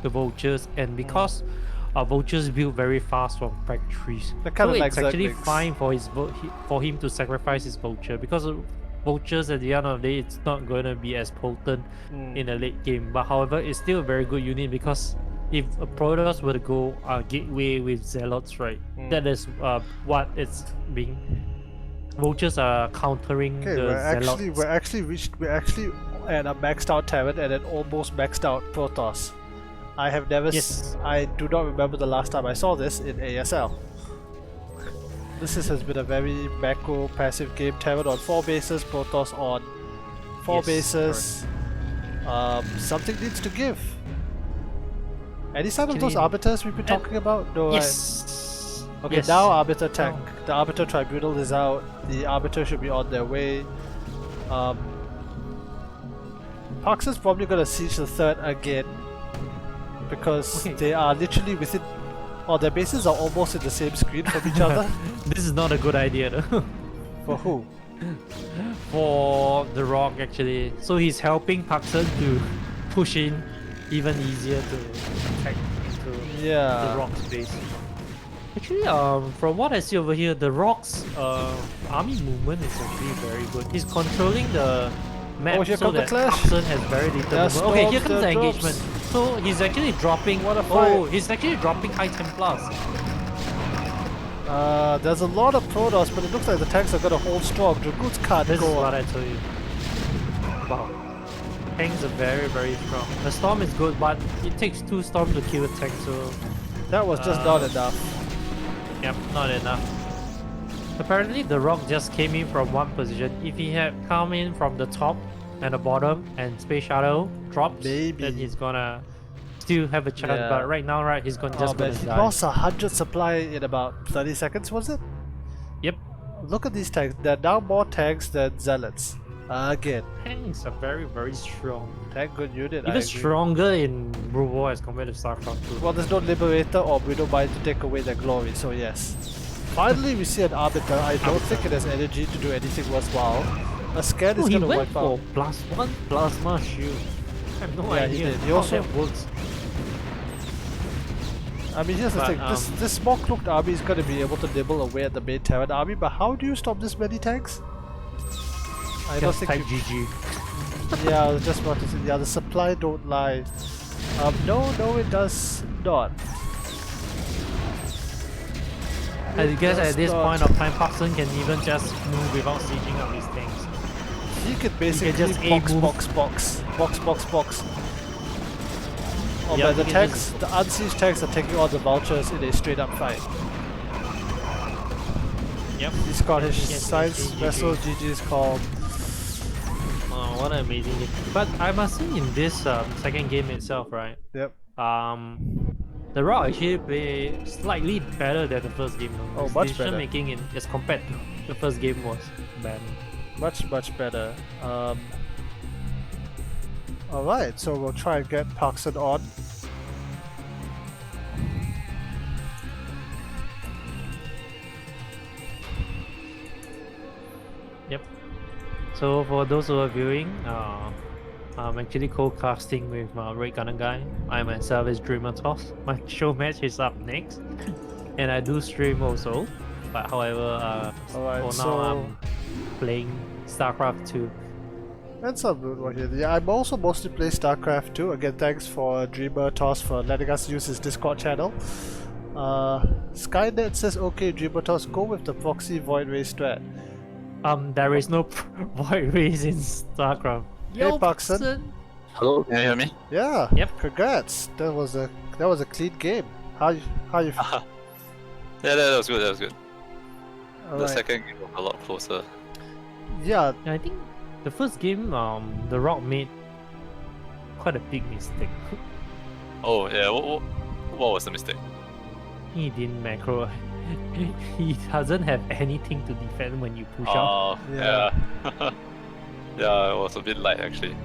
the vultures, and because vultures build very fast from factories, so it's actually fine for for him to sacrifice his vulture, because vultures at the end of the day, it's not going to be as potent in a late game. But however, it's still a very good unit because if a Protoss were to go gateway with Zealots, right, that is what it's being. Vultures are countering the Zealots. We're actually at a maxed out Terran and an almost maxed out Protoss. I have never. I do not remember the last time I saw this in ASL. This has been a very macro passive game. Terran on 4 bases, Protoss on 4 bases. Something needs to give. Any sign of those arbiters we've been talking about? No. Yes. Okay, now Arbiter tank. The Arbiter Tribunal is out. The Arbiter should be on their way. Parkson's probably gonna siege the third again because they are literally within. Oh, their bases are almost in the same screen from each other. This is not a good idea though. For who? For the Rock actually. So he's helping Parkson to push in even easier to attack into the Rock's base. Actually, from what I see over here, the Rock's army movement is actually very good. He's controlling the map so that Parkson has very little movement. Okay, here comes the engagement. So he's actually dropping. He's actually dropping high Templars. There's a lot of Protoss, but it looks like the tanks are gonna hold strong. Dragoons can't go. This is what I told you. Wow. Tanks are very, very strong. The storm is good, but it takes 2 storms to kill a tank, so that was just not enough. Yep, not enough. Apparently the Rock just came in from one position. If he had come in from the top and the bottom and Space Shadow drops, then he's gonna still have a chance. But right now, he's gonna die. He lost 100 supply in about 30 seconds, was it? Yep. Look at these tanks. There are now more tanks than Zealots. Again. Tanks are very, very strong. Tank good unit. Even stronger in BroodWar as compared to Starcraft 2. Well, there's no Liberator or Widow Mind to take away their glory, so yes. Finally, we see an Arbiter. I don't think it has energy to do anything worthwhile. A scan is gonna wipe out. +1 plasma shield. I have no idea he also that works. I mean, here's the thing. This small cloaked army is gonna be able to nibble away at the main Terran army, but how do you stop this many tanks? I don't think GG. Yeah, I was just about to say, yeah, the supply don't lie. No, it does not. I guess at this point of time, Parkson can even just move without sieging up his tanks. He could basically just box. Oh, but the tanks, the unsieged tanks are taking on the vultures in a straight up fight. Yep. He Scottish science vessel GG's called. Oh, what an amazing game. But I must say in this second game itself, right? Yep. The Rock actually play slightly better than the first game. Though. Oh, His much decision better. making in as compared to the first game was bad. Much better. Alright, so we'll try and get Parkson on. Yep. So for those who are viewing, I'm actually co-casting with Red Gunner Guy. I myself is Dreamer Toss. My show match is up next, and I do stream also. But however, Alright, for now so I'm playing StarCraft 2. that's some BroodWar here. Yeah, I'm also mostly play StarCraft 2. Again, thanks for Dreamer Toss for letting us use his Discord channel. Skynet says, okay, Dreamer Toss, go with the proxy void ray strat. There is no void race in StarCraft. Hey, Parkson. Hello, can you hear me? Yeah. Yep. Congrats. That was a clean game. How you? Yeah, that was good. That was good. The Alright. second game was a lot closer. Yeah. I think the first game, The Rock made quite a big mistake. Oh yeah, what was the mistake? He didn't macro. He doesn't have anything to defend when you push out. Oh Yeah. yeah, yeah, it was a bit light actually.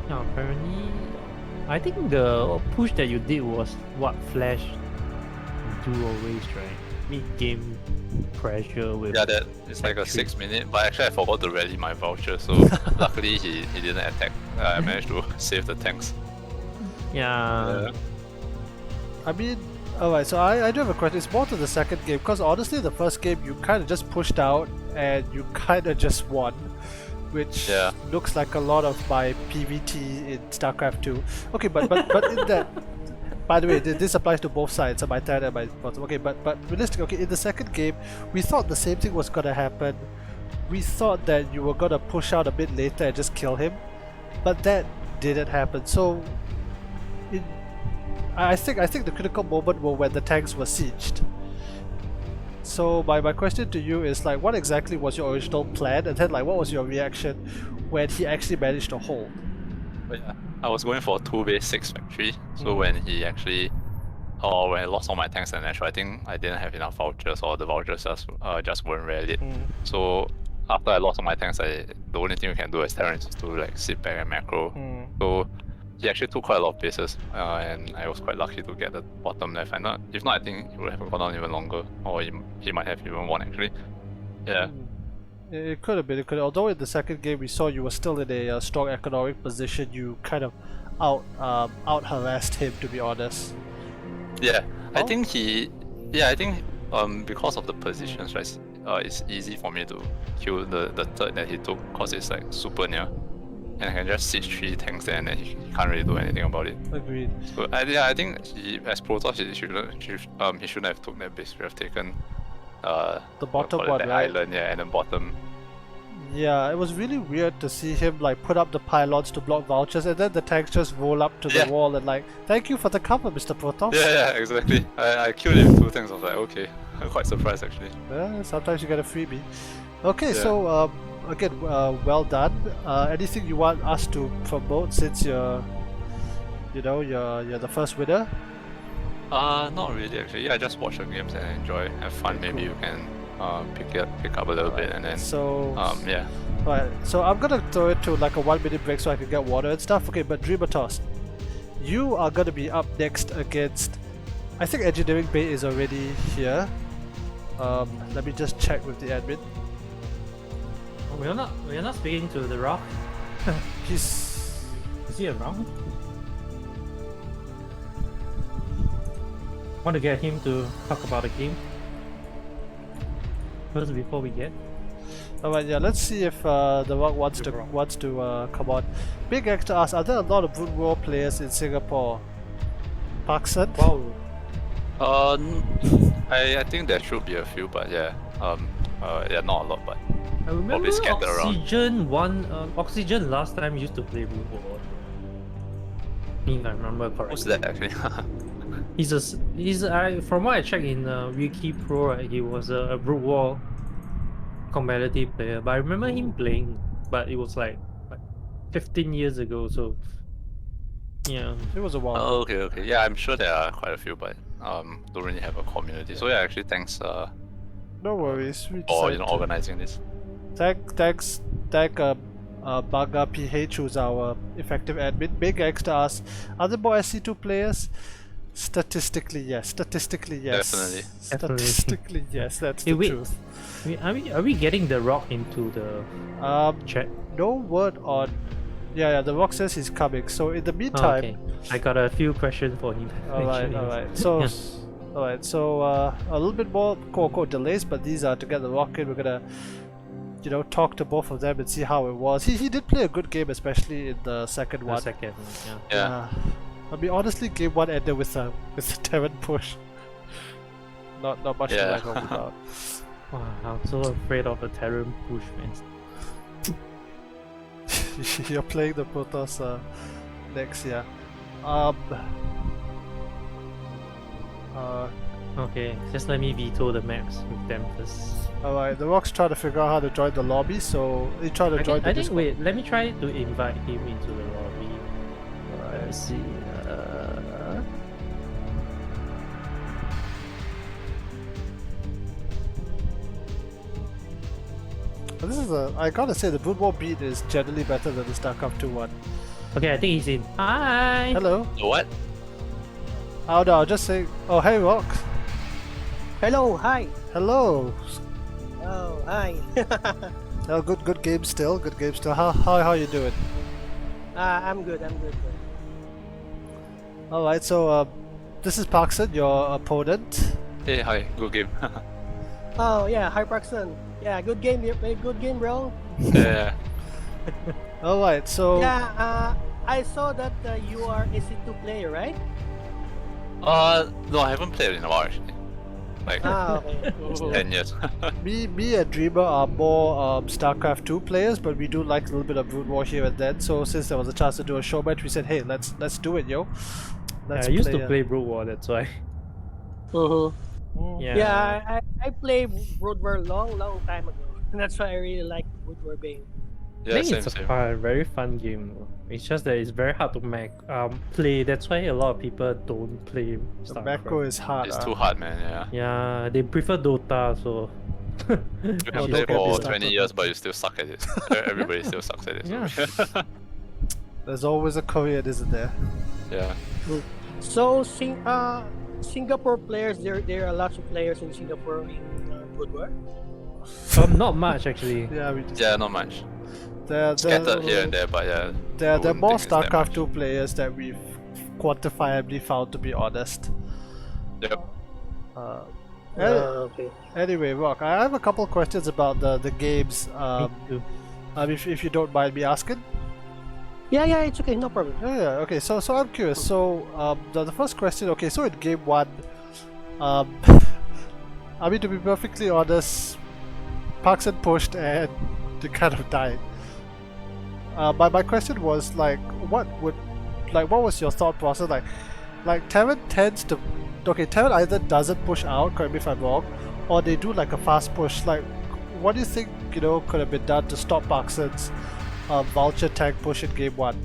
Yeah, apparently, I think the push that you did was what Flash do always, right? Mid-game pressure with. Yeah, that it's like a Actually. 6 minute, but actually I forgot to rally my voucher, so luckily he didn't attack. I managed to save the tanks. Yeah. I mean, alright, so I do have a question. It's more to the second game, because honestly, the first game you kind of just pushed out and you kind of just won, which Yeah. looks like a lot of my PvT in StarCraft 2. Okay, but in that, by the way, this applies to both sides, so my third and my bottom. Okay, but realistically, okay, in the second game, we thought the same thing was gonna happen. We thought that you were gonna push out a bit later and just kill him, but that didn't happen. So, I think the critical moment were when the tanks were sieged. So my question to you is like, what exactly was your original plan, and then like, what was your reaction when he actually managed to hold? But yeah, I was going for 2-base-6 factory, so when he actually, or when I lost all my tanks and natural, I think I didn't have enough vouchers, or the vouchers just weren't rallied. So after I lost all my tanks, the only thing we can do as Terrans is to like sit back and macro. So he actually took quite a lot of bases, and I was quite lucky to get the bottom left. And if not, I think he would have gone on even longer, or he might have even won actually. Yeah. It could have been. It could. Although in the second game we saw you were still in a strong economic position, you kind of out harassed him, to be honest. Yeah, I Oh. think because of the positions, right, it's easy for me to kill the third that he took, because it's like super near, and I can just siege 3 tanks there, and then he can't really do anything about it. Agreed. So I think as Protoss, he shouldn't have took that base. He should have taken The bottom what, one, that right? island, yeah, and then bottom. Yeah, it was really weird to see him like put up the pylons to block vouchers, and then the tanks just roll up to the Yeah. wall and like, thank you for the cover, Mr. Protoss. Yeah, exactly. I killed him with 2 tanks. I was like, okay, I'm quite surprised actually. Sometimes you get a freebie. Okay, Yeah. so again, well done. Anything you want us to promote, since you're the first winner? Not really actually. Yeah, I just watch the games and enjoy, have fun. Okay, Maybe cool. you can pick up a little bit, and then So yeah. Right, so I'm gonna throw it to like a 1 minute break so I can get water and stuff. Okay, but Dreamer Toss, you are gonna be up next against, I think Engineering Bay is already here. Let me just check with the admin. We're not speaking to The Rock. He's Is he around? Want to get him to talk about the game first before we get. alright. Yeah, let's see if the Rock wants to come on. Big X to ask, are there a lot of BroodWar players in Singapore? Parkson? Wow. I think there should be a few, but yeah, yeah, not a lot, but I remember probably scattered around. Oxygen last time used to play BroodWar. If I remember correctly. who's that actually? From what I checked in Wiki Pro, right, he was a BroodWar competitive player. But I remember him playing, but it was like 15 years ago. So Yeah. It was a while. Oh, okay. Yeah, I'm sure there are quite a few, but don't really have a community. So yeah, actually, thanks No worries. We for decided to organizing this. thank Baga PH, who's our effective admin. Big X to us. Are there more SC2 players? Statistically, yes. Statistically, yes. Definitely. Statistically, yes. That's Hey, the wait. truth. Are we getting the rock into the chat? No word on. Yeah, the rock says he's coming. So in the Oh, meantime, okay. I got a few questions for him. alright. So, Yeah. alright. So a little bit more quote unquote delays, but these are to get the rock in. We're gonna, talk to both of them and see how it was. He did play a good game, especially in the second one. The second one, yeah. Yeah. I mean, honestly, game one ended with a Terran push. Not much to write home about. Wow, I'm so afraid of the Terran push, man. You're playing the Protoss next year. Okay, just let me veto the maps with them first. Alright, the Rock's trying to figure out how to join the lobby, so he tried to join the I think, Discord. wait, let me try to invite him into the lobby. Let's see. But this is I gotta say, the BroodWar beat is generally better than the StarCraft 2 one. Okay, I think he's in. Hi! Hello. The what? Oh no, I'll just say, oh hey Rock. Hello, hi. Hello. Oh, hi. Oh, good game still. Good game still. How you doing? I'm good. I'm good. All right. So this is Parkson, your opponent. Hey, hi. Good game. Oh yeah, hi Parkson. Yeah, good game. Good game, bro. Yeah. All right. So Yeah. I saw that you are a C2 player, right? No, I haven't played in a while actually. Like Ah, okay. 10 years. me and Dreamer are more StarCraft 2 players, but we do like a little bit of BroodWar here and then. So since there was a chance to do a show match, we said, hey, let's do it, yo. Let's I used to play BroodWar, that's why. Mm-hmm. Yeah. Yeah, I played BroodWar long time ago. And that's why I really like BroodWar game. I Yeah, think same, it's same. a very fun game. Though. It's just that it's very hard to play. That's why a lot of people don't play The StarCraft. macro is hard. It's too hard, man. Yeah. Yeah, they prefer Dota, so. You can Oh, play don't get me for started 20 on years, that. but you still suck at it. Everybody still sucks at it. Yeah. So. There's always a Korean, isn't there? Yeah. So Singapore players, there are lots of players in Singapore in BroodWar. Not much actually. Yeah, we just. Yeah, not much. They're Scattered here and there, but yeah. There are wouldn't more think it's that StarCraft much. 2 players that we've quantifiably found, to be honest. Yep. Okay. Anyway, Rock, I have a couple questions about the games. Me too. If you don't mind me asking. Yeah, it's okay, no problem. Yeah. Okay. So I'm curious. So the first question. Okay. So in game one, I mean, to be perfectly honest, Parkson pushed and they kind of died. My question was like, what was your thought process like? Terran tends to, Terran either doesn't push out, correct me if I'm wrong, or they do like a fast push. Like, what do you think could have been done to stop Parkson's Vulture tank push in game one?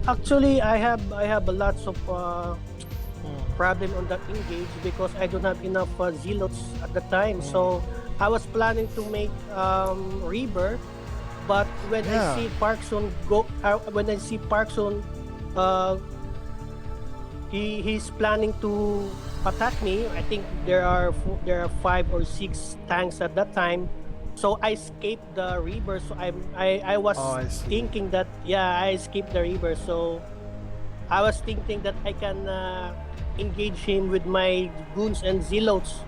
Actually, I have a lots of problem on that engage because I don't have enough zealots at the time. So I was planning to make Reaver, but when I see Parkson he's planning to attack me. I think there are 5 or 6 tanks at that time. So I escaped the Reaver. So I was thinking that I escaped the Reaver. So I was thinking that I can engage him with my goons and zealots.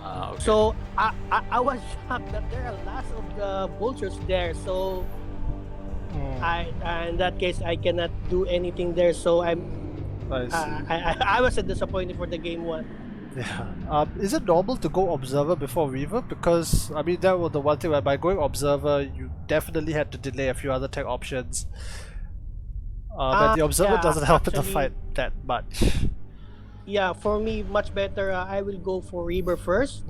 Okay. So I was shocked that there are lots of the vultures there. So in that case I cannot do anything there. So I was disappointed for the game one. Yeah. Is it normal to go Observer before Reaver? Because I mean that was the one thing where by going Observer you definitely had to delay a few other tech options. But the Observer doesn't help in the fight that much. Yeah, for me much better. I will go for Reaver first,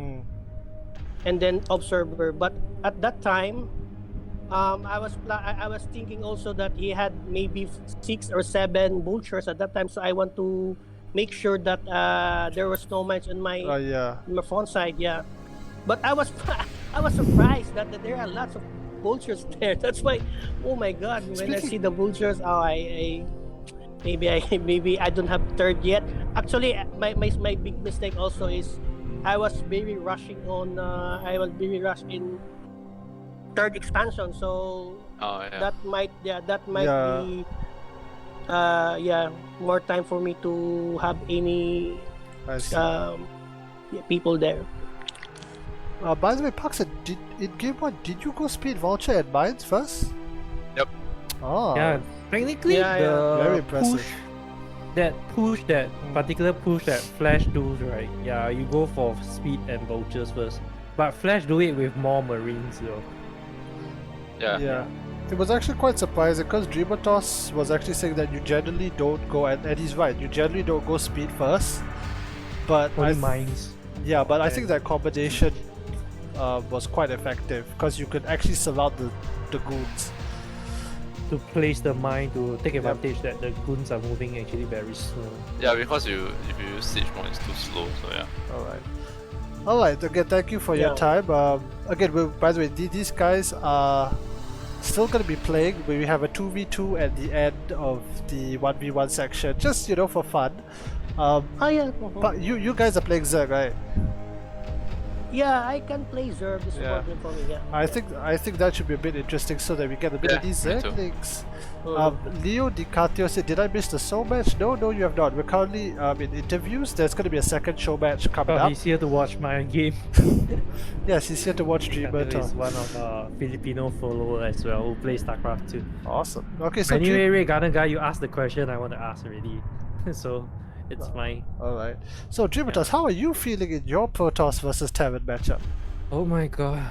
and then Observer. But at that time, I was thinking also that he had maybe 6 or 7 vultures at that time, so I want to make sure that there was no match on Oh yeah. my front side. Yeah, but I was I was surprised that there are lots of vultures there. That's why, oh my god, when I see the vultures, I maybe I maybe I don't have third yet. Actually, my big mistake also is I was very rushing on. I was very rushed in third expansion, so that might be more time for me to have any people there. By the way, Paxa, in game 1, did you go speed vulture and mines first? Yep. Oh. Yeah, technically Very the impressive. that particular push that Flash does, right? Yeah, you go for speed and vultures first. But Flash do it with more marines though. Yeah. It was actually quite surprising because Dreamatos was actually saying that you generally don't go, and he's right, you generally don't go speed first. But Only mines. Yeah, but I think that combination was quite effective because you could actually surround the goons. To place the mine to take advantage that the goons are moving actually very slow. Yeah, because if you use siege mode, it's too slow. So yeah. Alright, again, thank you for your time. Again, by the way, these guys are still going to be playing. We have a 2v2 at the end of the 1v1 section, just, you know, for fun. But you guys are playing Zerg, right? Yeah, I can play Zerg. This is problem for me. Yeah. I think that should be a bit interesting so that we get a bit of these Zerglings. Leo DiCatio said, "Did I miss the show match?" No, you have not. We're currently in interviews. There's going to be a second show match coming up. He's here to watch my game. Yes, he's here to watch Dreamer. He's one of Filipino follower as well who plays Starcraft too. Awesome. Okay, so anyway, Garden Guy, you asked the question I want to ask already, so it's fine. Alright. So Dreamatos, how are you feeling in your Protoss versus Terran matchup? Oh my god.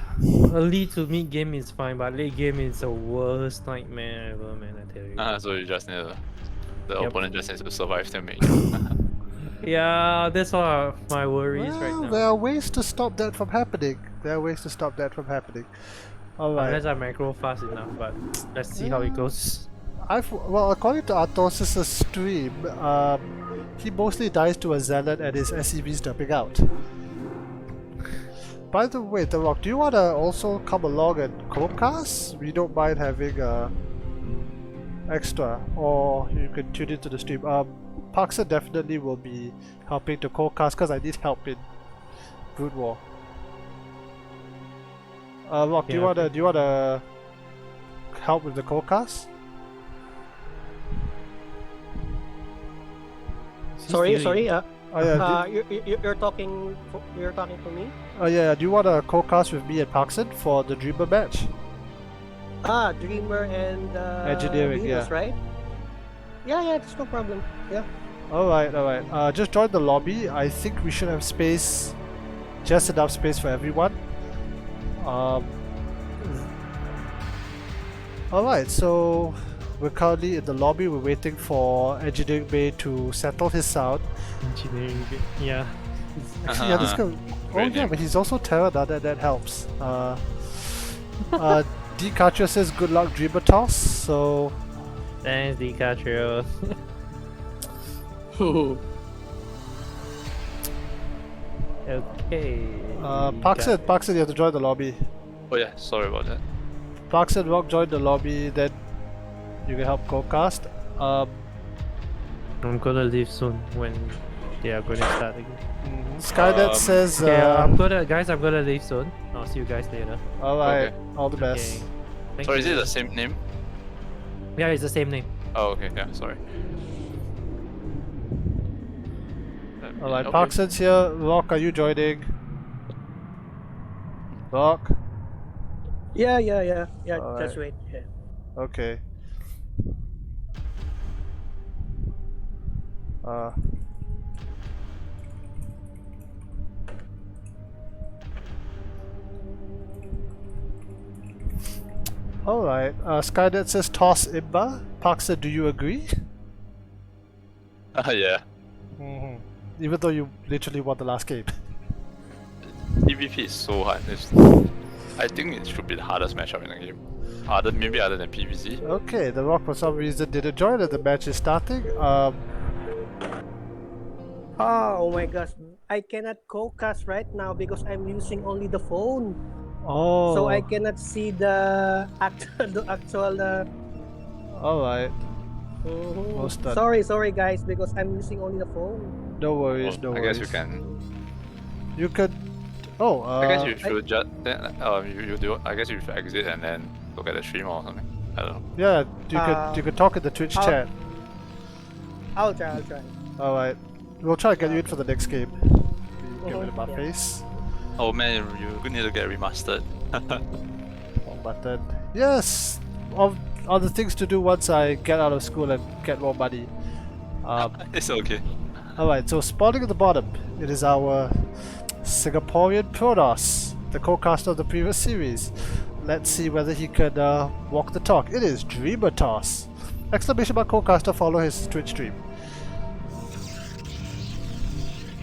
Early to mid game is fine, but late game is the worst nightmare ever, man, I tell you. So you just need the opponent just needs to survive to make. Yeah, that's all of my worries right now. There are ways to stop that from happening. Alright. Unless I macro fast enough, but let's see how it goes. Well, according to Arthos' stream, he mostly dies to a Zealot and his SCVs jumping out. By the way, The Rock, do you want to also come along and Chromecast? We don't mind having extra, or you can tune into the stream. Paxa definitely will be helping to Chromecast because I need help in BroodWar. Rock, do you wanna help with the Chromecast? Sorry. You're talking to me. Oh yeah. Do you want to co-cast with me and Paxson for the Dreamer match? Dreamer and Engineering, Venus, right? Yeah, that's no problem. Yeah. Alright. Just join the lobby. I think we should have space, just enough space for everyone. Alright, so we're currently in the lobby. We're waiting for Engineering Bay to settle his sound. Engineering Bay, yeah. Actually, yeah, this guy. Oh yeah, but he's also Terra. That helps. DiCatrio says good luck, Dreamatos. So. Thanks, DiCatrio. Okay. Paxson, you have to join the lobby. Oh yeah, sorry about that. Paxson, Rock, join the lobby. Then you can help co-cast. I'm gonna leave soon when they are gonna start again. Skynet says. I'm gonna leave soon. I'll see you guys later. Alright, Okay. all the best. Okay. Sorry, is it the same name? Yeah, it's the same name. Oh, okay, yeah, sorry. Alright, Okay. Paxson's here. Rock, are you joining? Rock? Yeah. Alright. That's right. Yeah. Okay. Alright, Skynet says toss Imba. Paxa, do you agree? Yeah. Even though you literally won the last game. PvP is so hard. I think it should be the hardest matchup in the game. Maybe other than PVZ. Okay, The Rock for some reason didn't join as the match is starting. Oh my gosh, I cannot co-cast right now because I'm using only the phone. Oh. So I cannot see the actual. Alright. Most done. Sorry guys, because I'm using only the phone. No worries, no I worries. guess you can. You could. Oh, I guess you should just then you do. I guess you should exit and then look at the stream or something. I don't know. Yeah, you could talk in the Twitch chat. I'll try. Alright. We'll try to get you in for the next game. Get rid of my face. Oh man, you need to get remastered. One button. Yes! Other things to do once I get out of school and get more money. It's okay. Alright, so spawning at the bottom, it is our Singaporean Protoss, the co-caster of the previous series. Let's see whether he can walk the talk. It is Dreamertoss! Exclamation mark co-caster, follow his Twitch stream.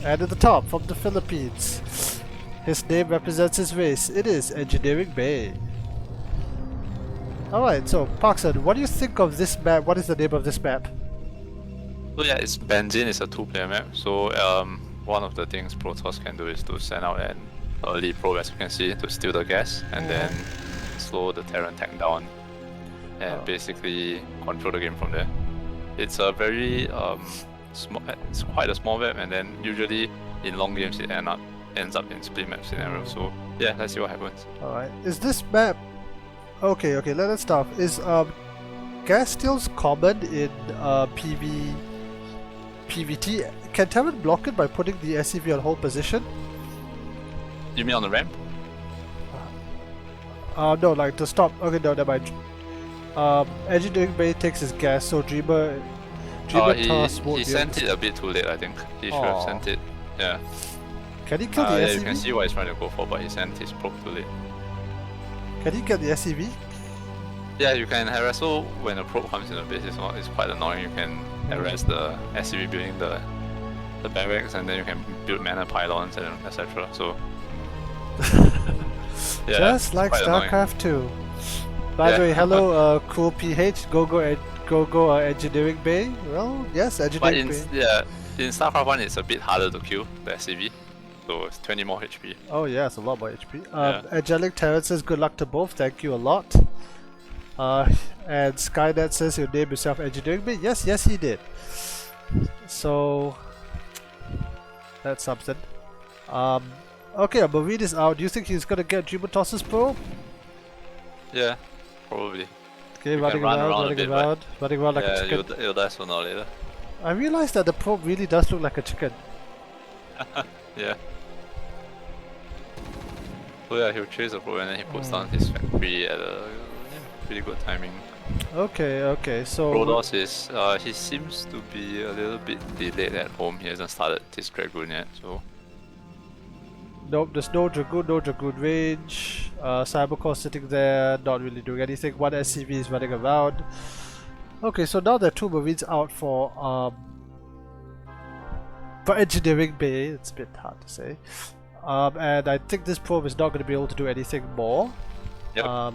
And at the top, from the Philippines, his name represents his race. It is Engineering Bay. Alright, so Parkson, what do you think of this map? What is the name of this map? So yeah, it's Benzene. It's a two-player map. So one of the things Protoss can do is to send out an early probe, as you can see, to steal the gas and then slow the Terran tank down and basically control the game from there. It's a very small. It's quite a small map, and then usually in long games it ends up in split map scenario. So yeah, let's see what happens. Alright, is this map... Okay, let's start. Is gas steals common in PVT? Can Terran block it by putting the SCV on hold position? You mean on the ramp? No, like to stop. Okay, no, never mind. Engineering Bay takes his gas, so Dreamer Toss won't he sent it a bit too late, I think. He should have sent it. Yeah. Can he kill the yeah, SCV? you can see what he's trying to go for, but he sent his probe too late. Can he get the SCV? Yeah, you can harass. So when a probe comes in the base, it's quite annoying. You can harass the SCV building the barracks, and then you can build mana pylons and etc. So yeah, just like Starcraft 2. By the way, hello, cool PH, go Engineering Bay. Well, yes, Engineering Bay. Yeah, in Starcraft 1, it's a bit harder to kill the SCV. So it's 20 more HP. Oh yeah, it's a lot more HP. Angelic Terran says good luck to both, thank you a lot. And Skynet says you named yourself Engineering Bay. Yes, he did. So that's something. Okay, Marine is out. Do you think he's gonna get Dreamertoss's probe? Yeah, probably. Okay, running around like a chicken. You'll die sooner or later. I realized that the probe really does look like a chicken. Yeah. So yeah, he'll chase the probe and then he puts down his factory at a pretty good timing. Okay, so... Protoss is, he seems to be a little bit delayed at home. He hasn't started his Dragoon yet, so... Nope, there's no Dragoon range. Cybercore sitting there, not really doing anything. One SCV is running around. Okay, so now there are two Marines out for Engineering Bay. It's a bit hard to say. And I think this probe is not going to be able to do anything more. Yep.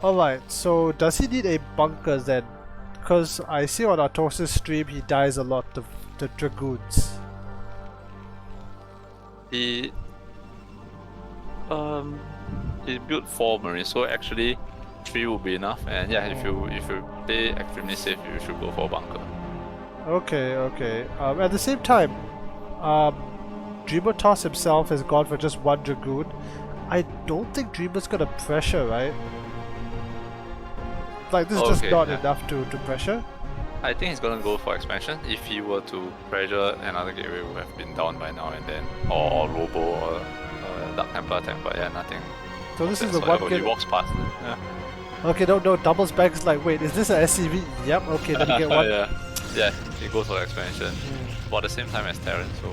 Alright, so does he need a bunker then? Because I see on Artos' stream he dies a lot to the Dragoons. He built 4 Marines, so actually 3 will be enough. And yeah, if you play extremely safe, you should go for a bunker. Okay. At the same time, Dreamertoss himself has gone for just 1 Dragoon. I don't think Dreamer's gonna pressure, right? Like, this is just not enough to pressure. I think he's gonna go for expansion. If he were to pressure, another gateway would have been down by now and then. Or Robo or Dark Templar attack, but yeah, nothing. So this is the one he walks past. Yeah. Okay, no, doubles back is like, wait, is this an SCV? Yep, okay, then you get one. Yeah, he goes for expansion. But at the same time as Terran, so...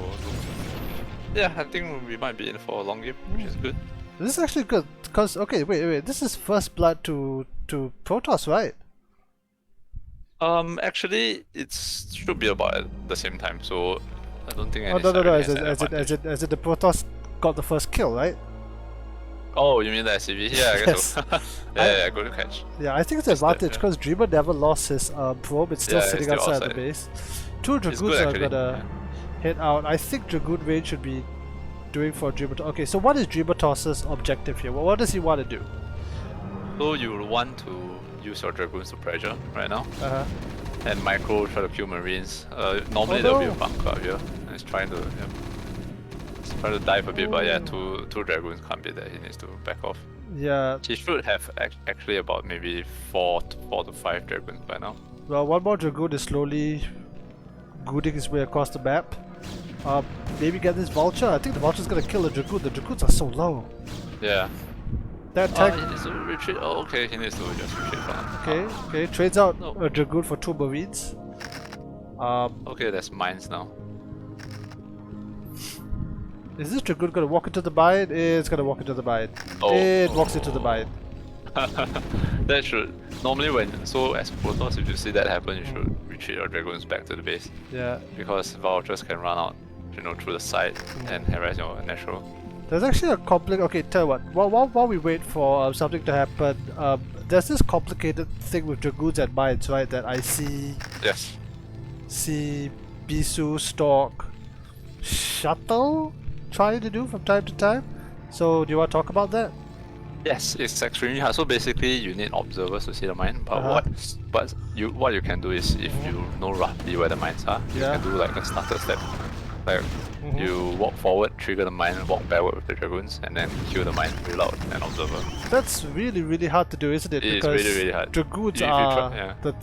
Yeah, I think we might be in for a long game, which is good. This is actually good, because, okay, wait, this is first blood to Protoss, right? Actually, it should be about at the same time, so I don't think any no, as in the Protoss got the first kill, right? Oh, you mean the SCV? Yeah, I guess so. yeah, good catch. Yeah, I think it's an advantage because Dreamer never lost his probe. It's still sitting still outside the base. Two Dragoons are gonna head out. I think Dragoon Rain should be doing for Dreamer. Okay, so what is Dreamer Toss's objective here? What does he want to do? So you want to use your Dragoons to pressure right now. And micro try to kill Marines. Normally there'll be a bunker up here. And it's trying to try to dive a bit, but yeah, two Dragoons can't be there. He needs to back off. Yeah. He should have actually about maybe 4 to 5 Dragoons by now. Well, one more Dragoon is slowly gooding his way across the map. Maybe get this Vulture. I think the Vulture's gonna kill the Dragoon. The Dragoons are so low. Yeah. That tank. He needs to retreat. Oh, okay, he needs to just retreat for now. Okay, trades out a Dragoon for 2 Marines. Okay, that's mines now. Is this Dragoon gonna walk into the mine? It's gonna walk into the mine. It walks into the mine. That should normally so as Protoss, if you see that happen, you should retreat your Dragoons back to the base. Yeah. Because Vultures can run out, through the side and harass your natural. There's actually a okay, tell you what. While we wait for something to happen, there's this complicated thing with Dragoons and mines, right? That I see. Yes. See Bisu, Stork, Shuttle trying to do from time to time. So do you want to talk about that? Yes, it's extremely hard. So basically, you need observers to see the mine. But what you can do is, if you know roughly where the mines are, you can do like a starter step. Like you walk forward, trigger the mine, and walk backward with the Dragoons, and then kill the mine without an observer. That's really hard to do, isn't it? It because is really hard. Dragoons are the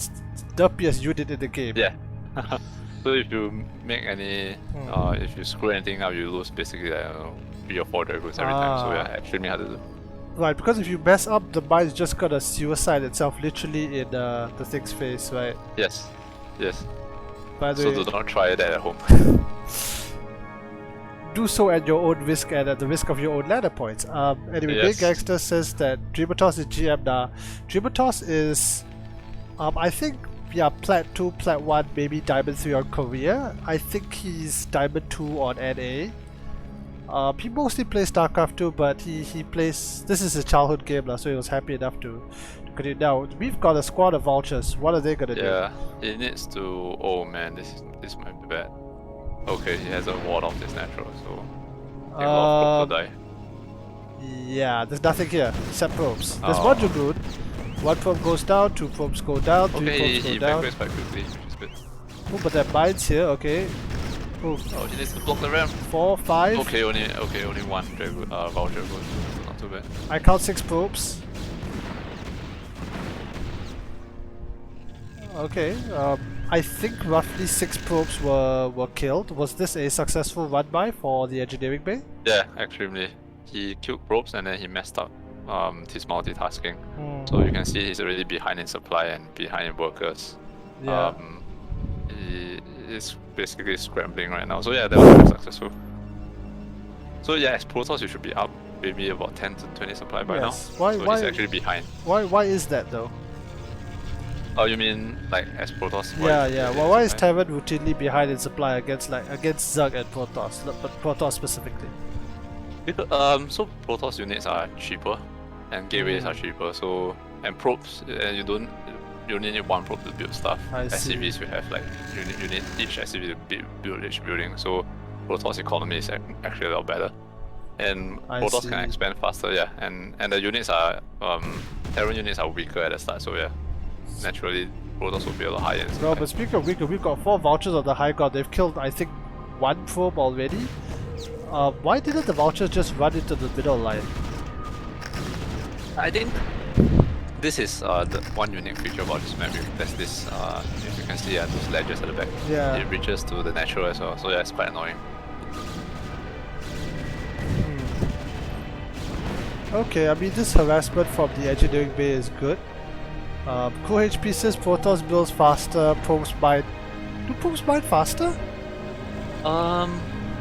derpiest unit in the game. Yeah. So if you make any, if you screw anything up, you lose basically 3 or 4 Dragoons every time. So yeah, extremely hard to do. Right, because if you mess up, the mine's just gonna suicide itself literally in the thing's face, right? Yes. Yes. By the way, do not try that at home. Do so at your own risk and at the risk of your own ladder points. Anyway, Big Gangster says that Dreamertoss is GM now. Dreamertoss is, I think, Plat 2, Plat 1, maybe Diamond 3 on Korea. I think he's Diamond 2 on NA. He mostly plays Starcraft 2, but he plays. This is his childhood game, so he was happy enough to continue. Now we've got a squad of Vultures. What are they gonna do? Yeah, he needs to. Oh man, this might be bad. Okay, he has a ward off his natural, so I think a lot of probes will die. Yeah, there's nothing here except probes. There's one Dragoon. One probe goes down, 2 probes go down, 3 probes go down. Okay, he quite quickly, which is good. Oh, but there are mines here. Okay. Oh, he needs to block the ramp. 4, 5. Okay, only one Vulture goes. Not too bad. I count 6 probes. Okay. I think roughly 6 probes were killed. Was this a successful run by for the engineering bay? Yeah, extremely. He killed probes and then he messed up his multitasking. So you can see he's already behind in supply and behind in workers. Yeah. He is basically scrambling right now. So yeah, that was very successful. So yeah, as Protoss you should be up maybe about 10 to 20 supply by now. Why he's actually behind. Why is that though? Oh, you mean like as Protoss? Yeah. Well, why is Terran routinely behind in supply against Zerg and Protoss, but Protoss specifically? Because, so Protoss units are cheaper, and gateways are cheaper. So and probes, you only need 1 probe to build stuff. SCVs you have you need each SCV to build each building. So Protoss economy is actually a lot better, and Protoss can expand faster. Yeah, and the units are Terran units are weaker at the start. So yeah. Naturally, Protoss will be a lot higher. No, but speaking of weaker, we've got 4 Vultures on the high ground. They've killed, I think, 1 probe already. Why didn't the Vultures just run into the middle line? I think this is the one unique feature about this map. There's this, if you can see, those ledges at the back. Yeah. It reaches to the natural as well. So yeah, it's quite annoying. Okay, I mean this harassment from the engineering bay is good. Cool HP says Protoss builds faster, probes mine. Do probes mine faster?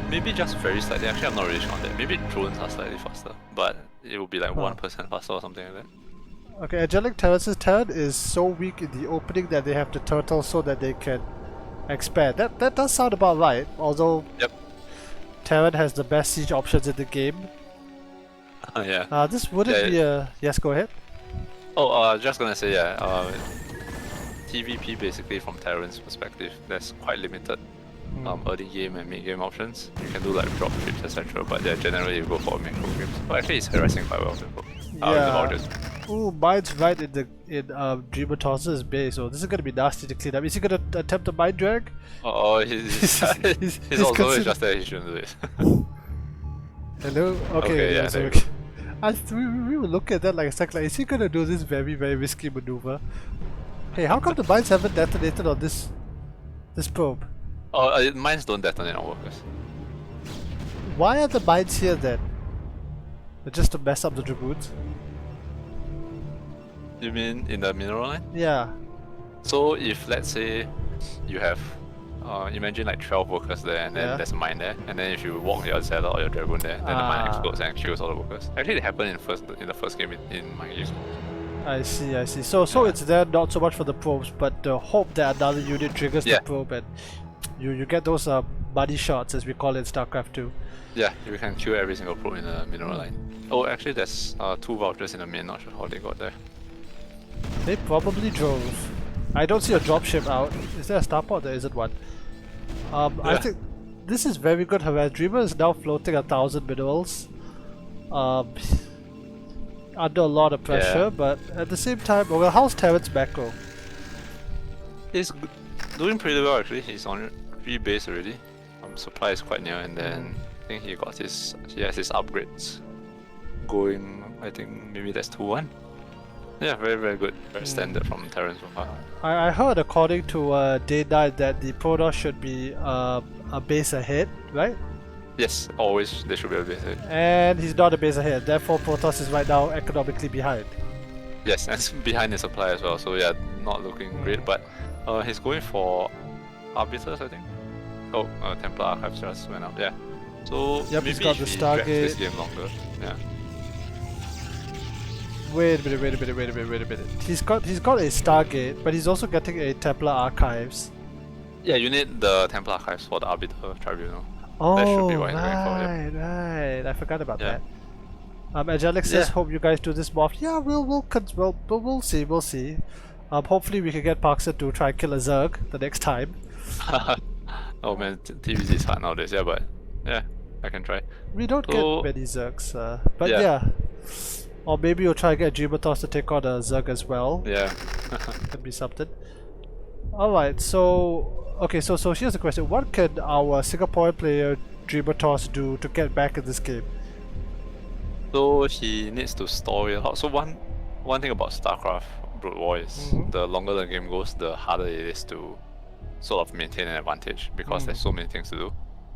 Maybe just very slightly. Actually, I'm not really sure on that. Maybe drones are slightly faster, but it will be like 1% faster or something like that. Okay, Angelic Terran says Terran is so weak in the opening that they have to turtle so that they can expand. That does sound about right, although Terran has the best siege options in the game. Yeah. This wouldn't be a... Yes, go ahead. Oh, just gonna say, yeah, TVP basically from Terran's perspective, there's quite limited early game and mid game options. You can do like drop trips, etc. But yeah, generally you go for macro games. But actually, it's harassing quite well with the vouchers. Ooh, mine's right in Dreamer Toss's base, so this is gonna be nasty to clean up. Is he gonna attempt a mind drag? Oh, he's also just that he shouldn't do it. Hello? Okay, yeah, so we will look at that like a second. Like, is he gonna do this very, very risky maneuver? Hey, how come the mines haven't detonated on this probe? Oh, mines don't detonate on workers. Why are the mines here then? Just to mess up the dragoons? You mean in the mineral line? Yeah. So if let's say you have, imagine like 12 workers there, and then there's a mine there, and then if you walk your Zealot or your Dragoon there, then the mine explodes and kills all the workers. Actually, it happened in the first game in my game. I see. So it's there not so much for the probes, but the hope that another unit triggers the probe and you get those body shots, as we call it in StarCraft 2. Yeah, you can kill every single probe in the mineral line. Oh, actually, there's 2 vouchers in the main. Not sure how they got there. They probably drove. I don't see a dropship out. Is there a starport? There isn't one. I think this is very good harass. Dreamer is now floating 1,000 minerals. Under a lot of pressure, but at the same time, well, how's Terran's macro? He's doing pretty well actually. He's on 3 base already. Supply is quite near, and then I think he has his upgrades going. I think maybe that's 2-1. Yeah, very, very good. Very standard from Terran so far. I heard according to Day 9 that the Protoss should be a base ahead, right? Yes, always they should be a base ahead. And he's not a base ahead, therefore Protoss is right now economically behind. Yes, and behind the supply as well, so yeah, not looking great, but he's going for Arbiters, I think. Oh, Templar Archives just went up, yeah. So maybe he's got the Stargate. This game longer, yeah. Wait a minute. He's got a Stargate, but he's also getting a Templar Archives. Yeah, you need the Templar Archives for the Arbiter Tribunal. Oh, that should be what he's going for, right. I forgot about that. Angelic says, hope you guys do this more. Yeah, we'll see. Hopefully we can get Parkson to try and kill a Zerg the next time. Oh man, TVZ is hard nowadays, yeah, but yeah, I can try. We don't get many Zergs, but yeah. Or maybe you'll try and get Dreamer to take on a Zerg as well. Yeah. Could be something. Alright, so here's the question. What can our Singaporean player Dreamer do to get back in this game? So he needs to store it out. So one thing about StarCraft BroodWar is the longer the game goes, the harder it is to sort of maintain an advantage because there's so many things to do.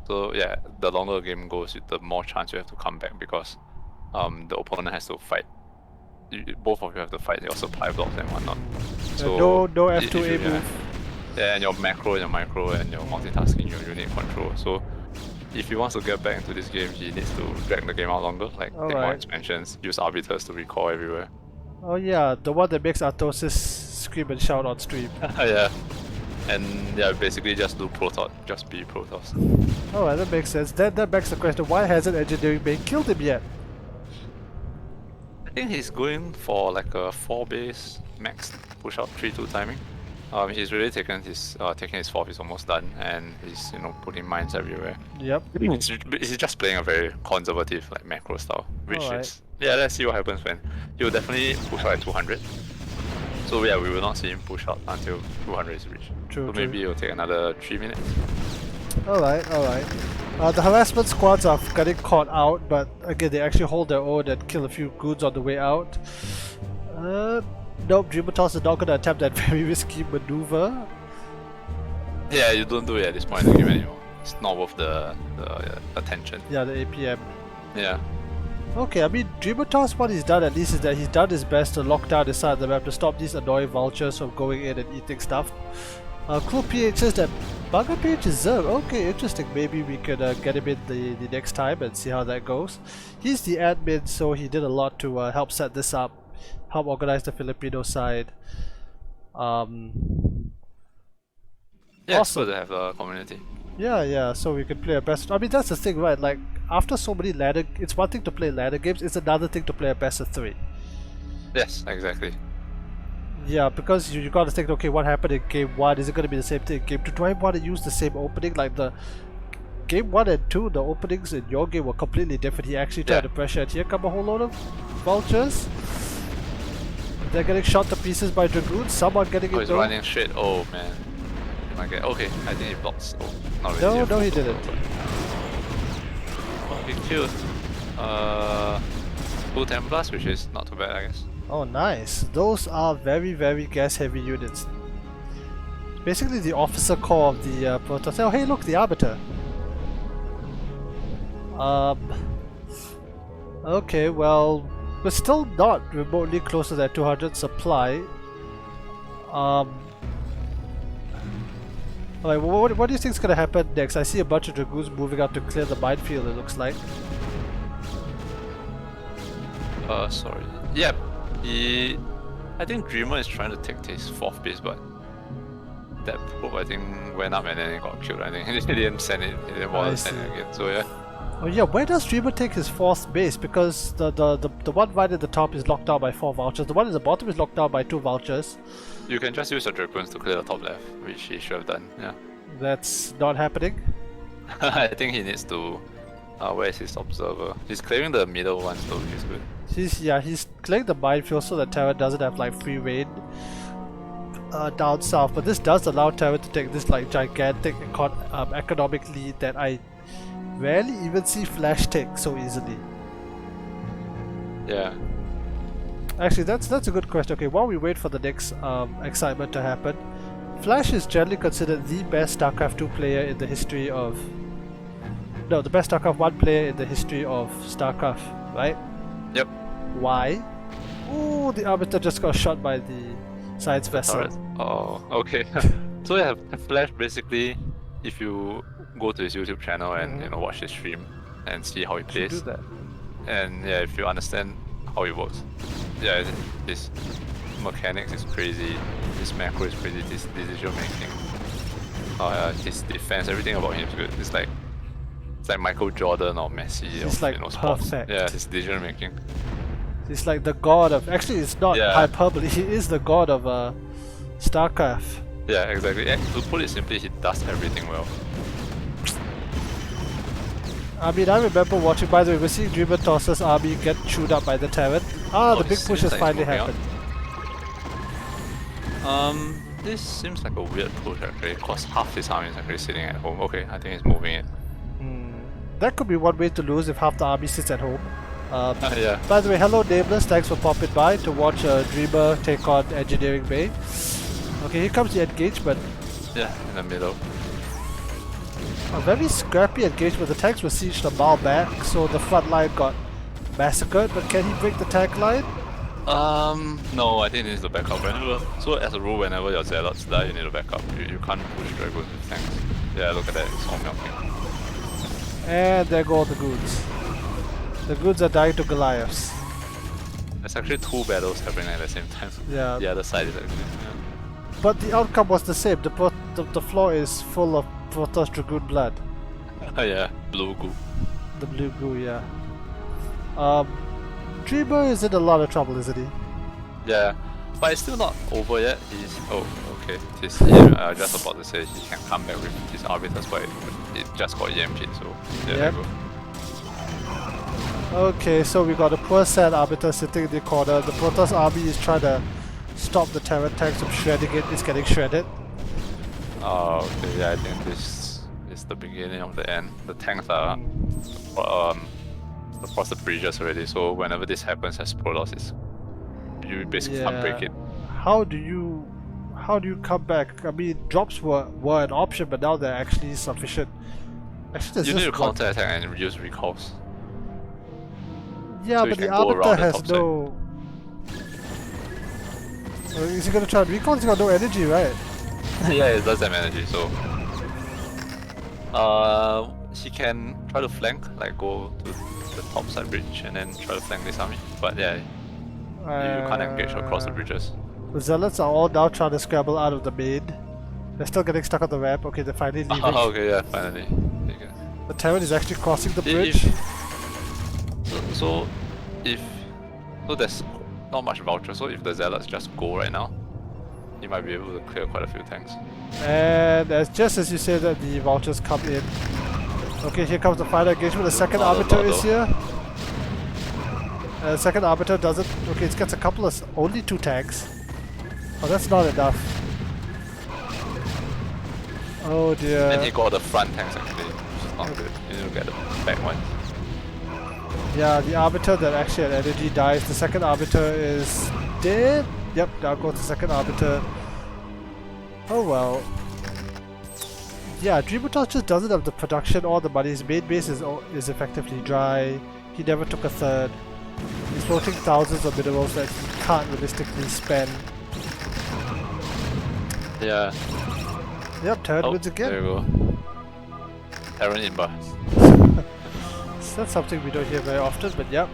So yeah, the longer the game goes, the more chance you have to come back because the opponent has to fight. Both of you have to fight your supply blocks and whatnot. So no F2A move. Yeah, and your macro and your micro and your multitasking, your unit control. So if he wants to get back into this game, he needs to drag the game out longer, like take more expansions, use arbiters to recall everywhere. Oh yeah, the one that makes Artosis scream and shout on stream. Yeah. And yeah, basically just do Protoss, just be Protoss. Alright, that makes sense. That begs the question, why hasn't Engineering Bay killed him yet? I think he's going for like a 4 base max push out 3-2 timing. He's really taking his fourth, he's almost done, and he's putting mines everywhere. Yep. He's just playing a very conservative like macro style, which is let's see what happens when he'll definitely push out at 200. So yeah, we will not see him push out until 200 is reached. True. Maybe it'll take another 3 minutes. Alright. The harassment squads are getting caught out, but again they actually hold their own and kill a few goons on the way out. Nope, Dreamer is not going to attempt that very risky maneuver. Yeah, you don't do it at this point in the game anymore. It's not worth the attention. Yeah, the APM. Yeah. Okay, I mean, Dreamer what he's done at least is that he's done his best to lock down his side of the map to stop these annoying vultures from going in and eating stuff. Cool PH says that Bugger PH is Zerg. Okay, interesting. Maybe we could get him in the next time and see how that goes. He's the admin, so he did a lot to help set this up, help organize the Filipino side. Yeah, awesome. so they have a community. Yeah, so we can play our best. I mean, that's the thing, right? Like, after so many ladder, it's one thing to play ladder games, it's another thing to play a best of 3. Yes, exactly. Yeah, because you gotta think, okay, what happened in game 1? Is it gonna be the same thing in game 2? Do I want to use the same opening? Like the game 1 and 2, the openings in your game were completely different. He actually tried to pressure, and here come a whole load of vultures. They're getting shot to pieces by dragoons. Someone getting it. He's running straight. Oh man. Okay, I think he blocks. Oh, not no, really. no, he didn't. Oh, he killed 2 Templars, which is not too bad, I guess. Oh, nice. Those are very, very gas-heavy units. Basically, the officer core of the Protoss. Oh, hey, look, the Arbiter. Okay, well, we're still not remotely close to that 200 supply. Alright, what do you think is going to happen next? I see a bunch of dragoons moving up to clear the minefield, it looks like. Sorry. Yep. I think Dreamer is trying to take his 4th base, but that probe I think went up and then it got killed. I think he didn't send it. He didn't bother to send it again. So yeah. Oh yeah, where does Dreamer take his 4th base? Because the one right at the top is locked down by 4 vultures. The one at the bottom is locked down by 2 vultures. You can just use your dragoons to clear the top left, which he should have done. Yeah. That's not happening. I think he needs to. Where is his observer? He's clearing the middle ones though, which is good. He's clearing the minefield so that Terra doesn't have like free reign down south. But this does allow Terra to take this like gigantic economic lead that I rarely even see Flash take so easily. Yeah. Actually, that's a good question. Okay, while we wait for the next excitement to happen, Flash is generally considered the best StarCraft 2 player in the history of. No, the best StarCraft 1 player in the history of StarCraft, right? Yep. Why? Ooh, the Arbiter just got shot by the science vessel. Alright. Oh, okay. So yeah, Flash basically, if you go to his YouTube channel and watch his stream and see how he plays, do that. And yeah, if you understand how it works, yeah, his mechanics is crazy, his macro is crazy, his decision making, his defense, everything about him is good. It's like Michael Jordan or Messi. He's like sports. perfect. Yeah, his decision making. He's like the god of. Actually, it's not hyperbole. He is the god of StarCraft. Yeah, exactly. And to put it simply, he does everything well. I mean, I remember watching. By the way, we're seeing Dreamer Toss's army get chewed up by the Terran. The big push has finally happened. This seems like a weird push actually, because half his army is actually sitting at home. Okay, I think he's moving it. That could be one way to lose if half the army sits at home. Yeah. By the way, hello Nameless, thanks for popping by to watch Dreamer take on Engineering Bay. Okay, here comes the engagement. Yeah, in the middle. A very scrappy engagement. The tanks were sieged a mile back, so the front line got massacred, but can he break the tank line? No, I think he needs to back up. So as a rule, whenever your zealots die, you need to back up. You can't push dragons with tanks. Yeah, look at that, it's all melting. And there go the goods. The goods are dying to Goliaths. There's actually 2 battles happening at the same time. Yeah. The other side is actually. But the outcome was the same. The floor is full of Protoss Dragoon blood. Yeah, blue goo. The blue goo, yeah. Dreamer is in a lot of trouble, isn't he? Yeah, but it's still not over yet. He's okay. I was just about to say he can come back with his arbiters, but it just got EMP'd, so there you go. Okay, so we got a poor sad arbiter sitting in the corner. The Protoss army is trying to stop the Terran tanks from shredding it. It's getting shredded. Oh, okay. Yeah, I think this is the beginning of the end. The tanks are across the bridges already. So whenever this happens as Protoss, you basically can't break it. How do you come back? I mean, drops were an option, but now they're actually sufficient. Actually, you need to counter attack and use recalls. Yeah, so but the Arbiter has no. Is he gonna try and recall? He's got no energy, right? Yeah, it does have energy, so he can try to flank, like go to the top side bridge and then try to flank this army. But yeah, you can't engage across the bridges. The Zealots are all now trying to scramble out of the main. They're still getting stuck on the ramp. Okay, they're finally leaving. Oh, okay, yeah, finally. The Terran is actually crossing the bridge. So there's not much voucher, so if the Zealots just go right now, he might be able to clear quite a few tanks. And just as you say that, the vultures come in. Okay, here comes the final engagement. The second Arbiter is here. The second Arbiter doesn't... Okay, it gets a couple of... Only 2 tanks. Oh, that's not enough. Oh dear. And he got the front tanks actually, which is not good. You need to get the back ones. Yeah, the Arbiter that actually had energy dies. The second Arbiter is dead. Yep, down goes the second Arbiter. Oh well. Yeah, Dreamertoss just doesn't have the production or the money. His main base is effectively dry. He never took a third. He's floating thousands of minerals that he can't realistically spend. Yeah. Yep, Terran wins again. There you go. Terran Imba. That's something we don't hear very often, but yep.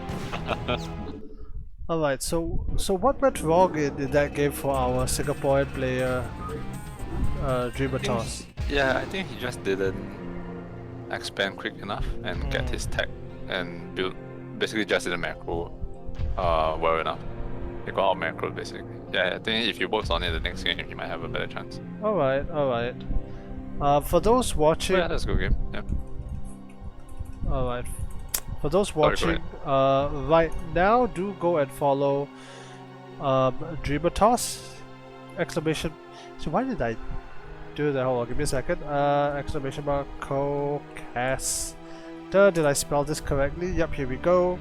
Alright, so what went wrong in that game for our Singaporean player, Dreamertoss? Yeah, I think he just didn't expand quick enough and get his tech and build, basically just didn't macro well enough. He got out macro basically. Yeah, I think if he works on it the next game, he might have a better chance. Alright, alright. For those watching... Oh, yeah, that's a good game, yeah. Alright. For those watching, right now, do go and follow Dreamertoss! Exclamation... So why did I do that? Hold on, give me a second. Exclamation mark, Cast. Did I spell this correctly? Yep, here we go.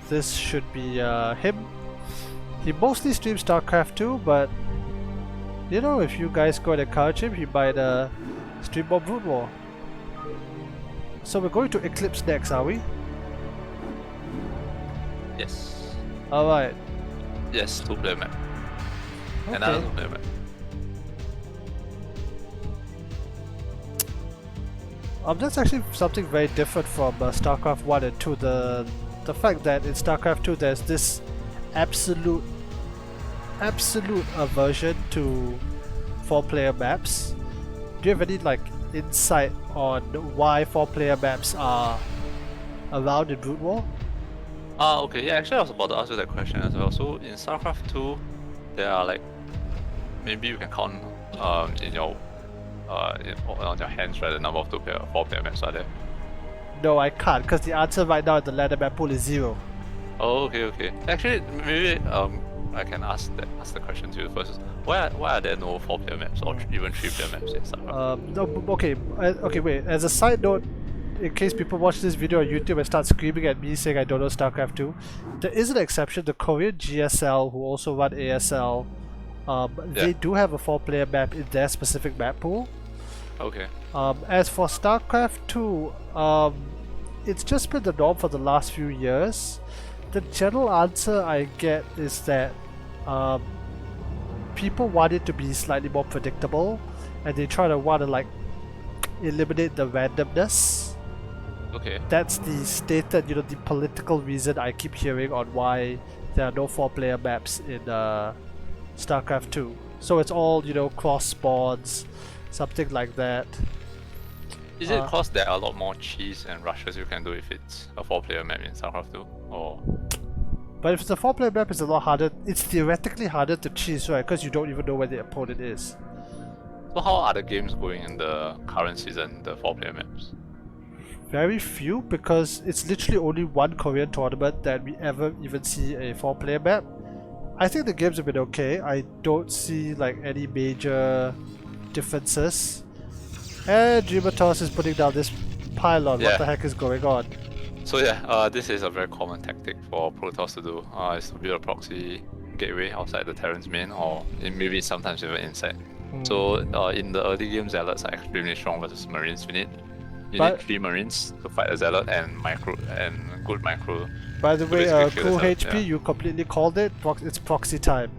This should be him. He mostly streams Starcraft 2, but you know, if you guys go and encourage him, he might stream more BroodWar. So we're going to Eclipse next, are we? Yes. Alright. Yes, 2-player map. Okay. Another 2-player map. That's actually something very different from StarCraft 1 and 2. The fact that in StarCraft 2 there's this absolute aversion to 4-player maps. Do you have any like insight on why 4-player maps are around in BroodWar? Okay, yeah, actually I was about to ask you that question as well. So in StarCraft 2, there are like, maybe you can count in your on your hands, right, the number of 4-player maps are there? No, I can't, because the answer right now in the ladder map pool is 0. Oh, okay. Actually, maybe I can ask the question to you first. Why are there no 4-player maps or even 3-player maps in StarCraft? No, okay, wait. As a side note, in case people watch this video on YouTube and start screaming at me saying I don't know StarCraft 2, there is an exception. The Korean GSL, who also run ASL, they do have a 4-player map in their specific map pool. Okay. As for StarCraft 2, it's just been the norm for the last few years. The general answer I get is that people want it to be slightly more predictable, and they try to like eliminate the randomness. Okay. That's the stated, the political reason I keep hearing on why there are no 4-player maps in StarCraft 2. So it's all, cross spawns, something like that. Is it because there are a lot more cheese and rushes you can do if it's a 4-player map in StarCraft 2? Or... But if it's a 4-player map, it's a lot harder. It's theoretically harder to cheese, right? Because you don't even know where the opponent is. So how are the games going in the current season, the 4-player maps? Very few, because it's literally only one Korean tournament that we ever even see a 4-player map. I think the games have been okay. I don't see like any major differences. And Dreamertoss is putting down this pylon. Yeah. What the heck is going on? So yeah, this is a very common tactic for Protoss to do. Is to build a proxy gateway outside the Terran's main, or maybe sometimes even inside. So in the early game, Zealots are extremely strong versus Marines. You need 3 Marines to fight a Zealot and good micro. By the way, Cool HP, yeah. you completely called it. It's proxy time.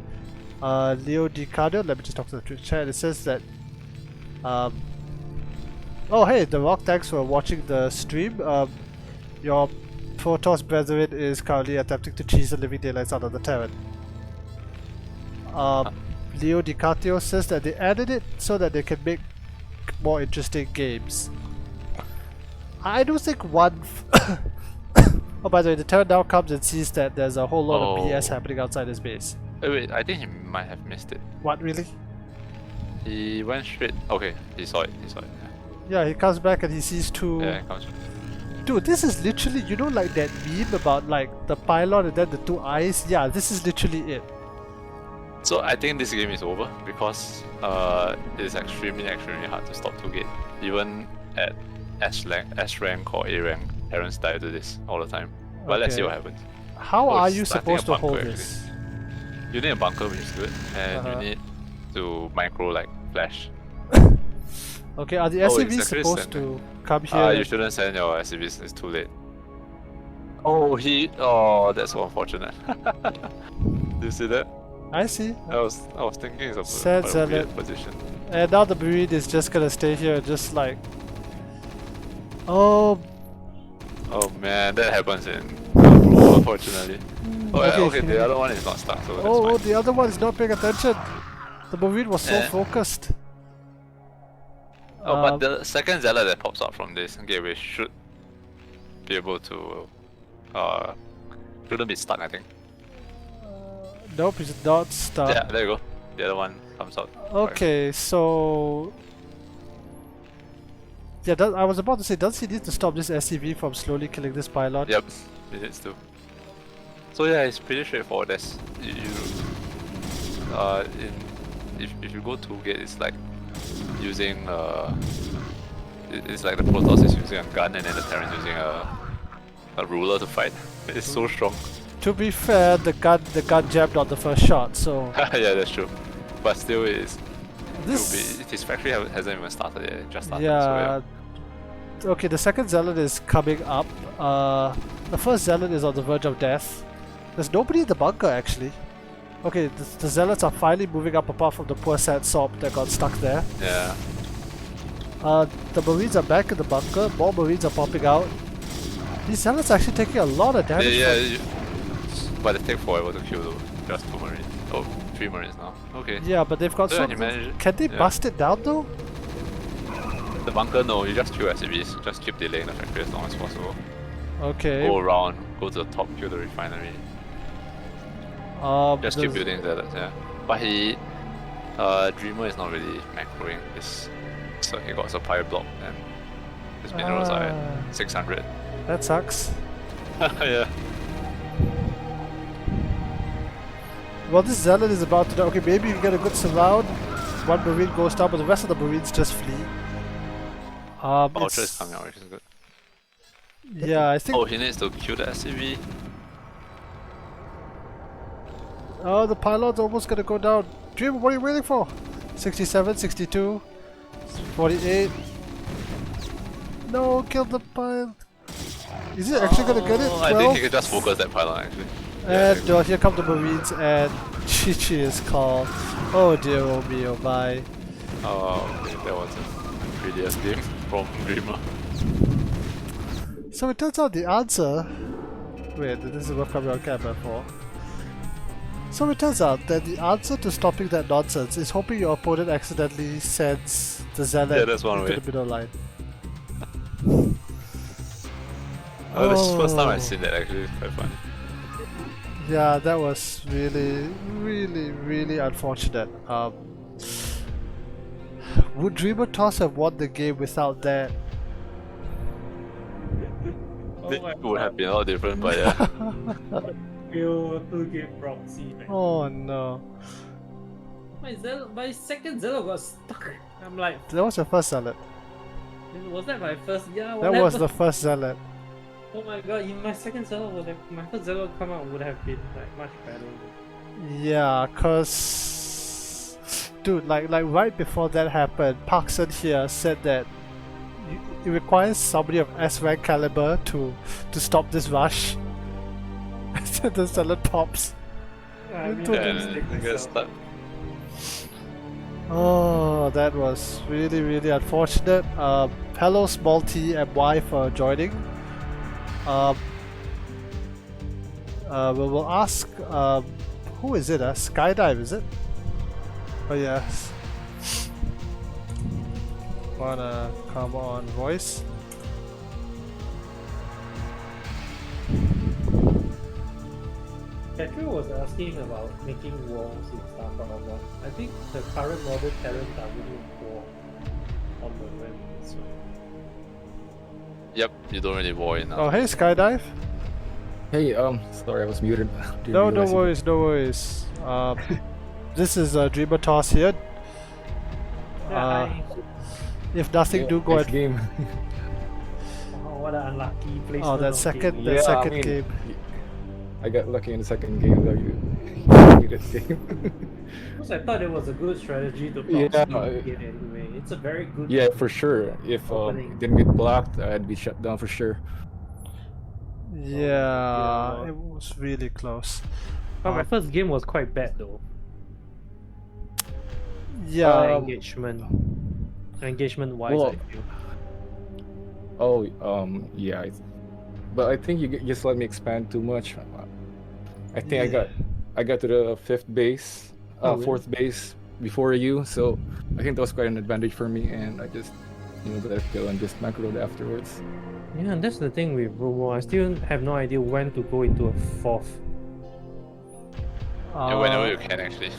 Leo DiCardo, let me just talk to the Twitch chat. It says that oh hey, The Rock, thanks for watching the stream. Your Protoss brethren is currently attempting to cheese the living daylights out of the Terran. Leo DiCartio says that they added it so that they can make more interesting games. I do think one. Oh, by the way, the Terran now comes and sees that there's a whole lot of BS happening outside his base. Wait, I think he might have missed it. What, really? He went straight. Okay, he saw it. Yeah, he comes back and he sees two. Yeah, he comes. Dude, this is literally, you know, like that meme about like the pylon and then the two eyes? Yeah, this is literally it. So I think this game is over because it's extremely hard to stop 2-gate. Even at S rank or A rank, Terrans die to this all the time. But let's see what happens. How are you it's starting supposed to a bunker, hold this? You need a bunker, which is good, and you need to micro like flash. Okay, are the SCVs supposed to come here? You shouldn't send your SCVs, it's too late. Oh, that's so unfortunate. Do you see that? I see. I was thinking it's Sad quite a Zealot. weird position. And now the Marine is just gonna stay here, just like. Oh. Oh man, that happens in BroodWar, unfortunately. Oh, okay, the other one is not stuck, so that's fine. The other one is not paying attention. The Marine was so focused. Oh, but the second Zealot that pops out from this gateway should be able to shouldn't be stuck, I think. Nope, he's not stuck. Yeah, there you go. The other one comes out. Okay, so yeah, I was about to say, does he need to stop this SCV from slowly killing this pylon? Yep, he needs to. So yeah, it's pretty straightforward. If you go 2-gate, it's like using it's like the Protoss is using a gun and then the Terran's using a ruler to fight. It's so strong. To be fair, the gun jammed on the first shot, so yeah, that's true. But still, his factory hasn't even started yet. It just started. Yeah. So yeah. Okay, the second Zealot is coming up. The first Zealot is on the verge of death. There's nobody in the bunker actually. Okay, the Zealots are finally moving up apart from the poor sad sop that got stuck there. Yeah. The Marines are back in the bunker. More Marines are popping out. These Zealots are actually taking a lot of damage. But they take forever to kill just 2 Marines. Oh, 3 Marines now. Okay. Yeah, but they've got so. Can they bust it down though? The bunker, no. You just kill SCVs. Just keep delaying the factory as long as possible. Okay. Go around. Go to the top. Kill the refinery. Just keep building Zealots, yeah. But Dreamer is not really macroing. So he got a supply block and his minerals are at 600. That sucks. Yeah. Well, this Zealot is about to die. Okay, maybe you get a good surround. One Marine goes down, but the rest of the Marines just flee. Vulture is coming out, which is good. Yeah, I think. Oh, he needs to kill the SCV. Oh, the pylon's almost gonna go down. Dream, what are you waiting for? 67, 62, 48. No, kill the pylon. Is he actually gonna get it? 12? I think he could just focus that pylon actually. And here come the Marines, and GG is called. Oh dear, oh me, oh my. Oh, okay, that was a previous game from Dreamer. So it turns out the answer. Wait, this is what coming on camera for. So it turns out that the answer to stopping that nonsense is hoping your opponent accidentally sends the Zealot that's one into way. the middle line. This is the first time I've seen that actually, it's quite funny. Yeah, that was really, really, really unfortunate. Would Dreamer Toss have won the game without that? It would have been a lot different, but yeah. Real 2-gate proxy, man. Oh no. My second Zealot got stuck. I'm like, That was your first Zealot. was that my first? Yeah, That was the first Zealot. Oh my god, if my second Zealot would have, my first Zealot come out would have been like much better. Yeah, cause dude, like right before that happened, Parkson here said that it requires somebody of S rank caliber to stop this rush. The Zealot pops. Oh, that was really, really unfortunate. Hello Small T and Y for joining. We'll ask, who is it? Skydive, is it? Oh yes. Wanna come on voice? Patrick was asking about making walls in Starcraft 1. I think the current modern Terrans are really poor on the ramp. So. Yep, you don't really war enough. Oh, hey, Skydive. Hey, sorry, I was muted. No worries, no worries. This is Dreamer Toss here. If nothing, do go nice ahead. game. Oh, what an unlucky placement. Oh, that of second, game. that second game. I got lucky in the second game though. You needed game. Because I thought it was a good strategy to Yeah, proxy it anyway. It's a very good. Yeah, for sure. If it didn't get blocked, I'd be shut down for sure. Yeah, it was really close. But my first game was quite bad though. Yeah. Engagement wise, well, I feel. Oh, yeah. But I think you just let me expand too much. I think I got to the 5th base, really? 4th base before you, so I think that was quite an advantage for me, and I just let it go and just macroed afterwards. Yeah, and that's the thing with BroodWar. I still have no idea when to go into a 4th. Yeah, whenever you can actually.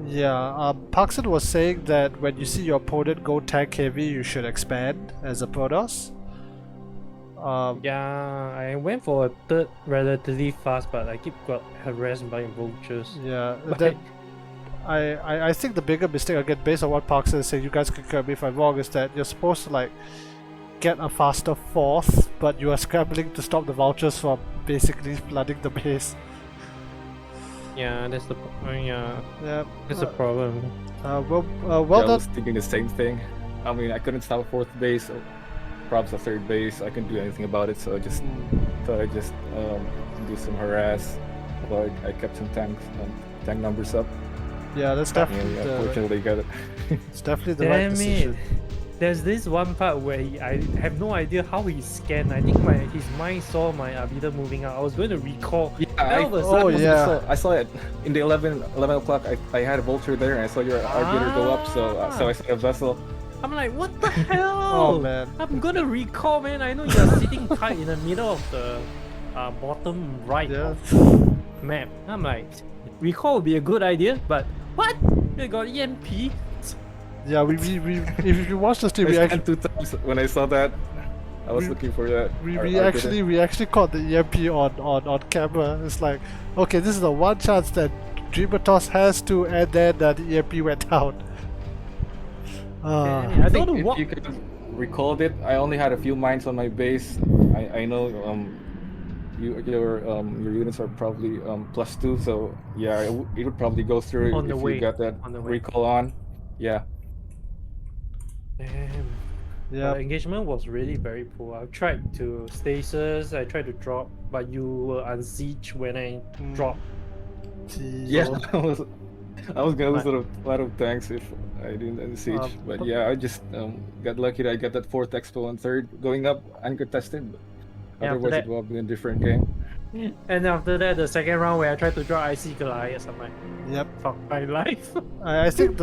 Yeah, Parkson was saying that when you see your opponent go tank heavy, you should expand as a Protoss. Yeah, I went for a 3rd relatively fast, but I got harassed by vultures. Yeah, that I think the bigger mistake, again, based on what Parkson is saying, you guys can correct me if I'm wrong, is that you're supposed to like get a faster 4th, but you are scrambling to stop the vultures from basically flooding the base. Yeah, that's the that's the problem. Well yeah, done. I was thinking the same thing. I mean, I couldn't stop 4th base, so props a 3rd base. I couldn't do anything about it, so I just thought I'd just do some harass. But I kept some tank numbers up. Yeah, that's definitely unfortunately got it. It's definitely the right decision. There's this one part where I have no idea how he scanned. I think his mind saw my Abida moving out. I was going to recall. Yeah, I saw it in the 11 o'clock. I had a vulture there, and I saw your arbiter go up. So I saw a vessel. I'm like, what the hell? Oh man! I'm gonna recall, man. I know you're sitting tight in the middle of the bottom right of the map. I'm like, recall would be a good idea, but what? You got EMP. Yeah, we if you watch the stream, we actually 2 times when I saw that. I was looking for that. We actually caught the EMP on camera. It's like, okay, this is the one chance that Dreamer Toss has to, and then the EMP went down. I think if you could recalled it, I only had a few mines on my base. I know your units are probably +2, so yeah, it would probably go through if you got that recall on. Yeah. Damn. Yeah. The engagement was really very poor. I tried to stasis, I tried to drop, but you were unsiege when I dropped. Yeah, I was gonna lose a lot of tanks if I didn't unsiege. But yeah, I just got lucky that I got that 4th expo and 3rd going up uncontested. Otherwise it would have been a different game. And after that, the second round where I tried to draw IC Goliath, I'm like, yep, fuck my life. I think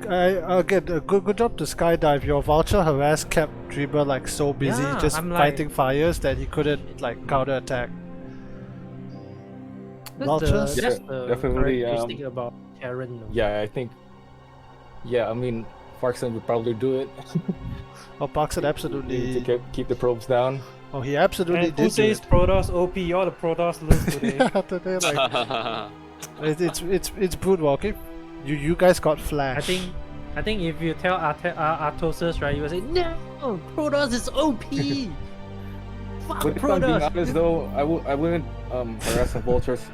again, a good job to Skydive. Your vulture harass kept Dreamer like so busy just fighting fires that he couldn't like counter attack. Vultures, that's the definitely characteristic about Terran. Yeah, I think. Yeah, I mean, Parkson would probably do it. Oh, Parkson absolutely to keep the probes down. Oh, he absolutely did. Who says Protoss OP? All the Protoss lose today. Yeah, today like it's BroodWar, okay? You guys got flash. I think if you tell Artosis, right, you will say no, Protoss is OP. Fuck But if I'm being Protoss. honest though, I wouldn't harass the vultures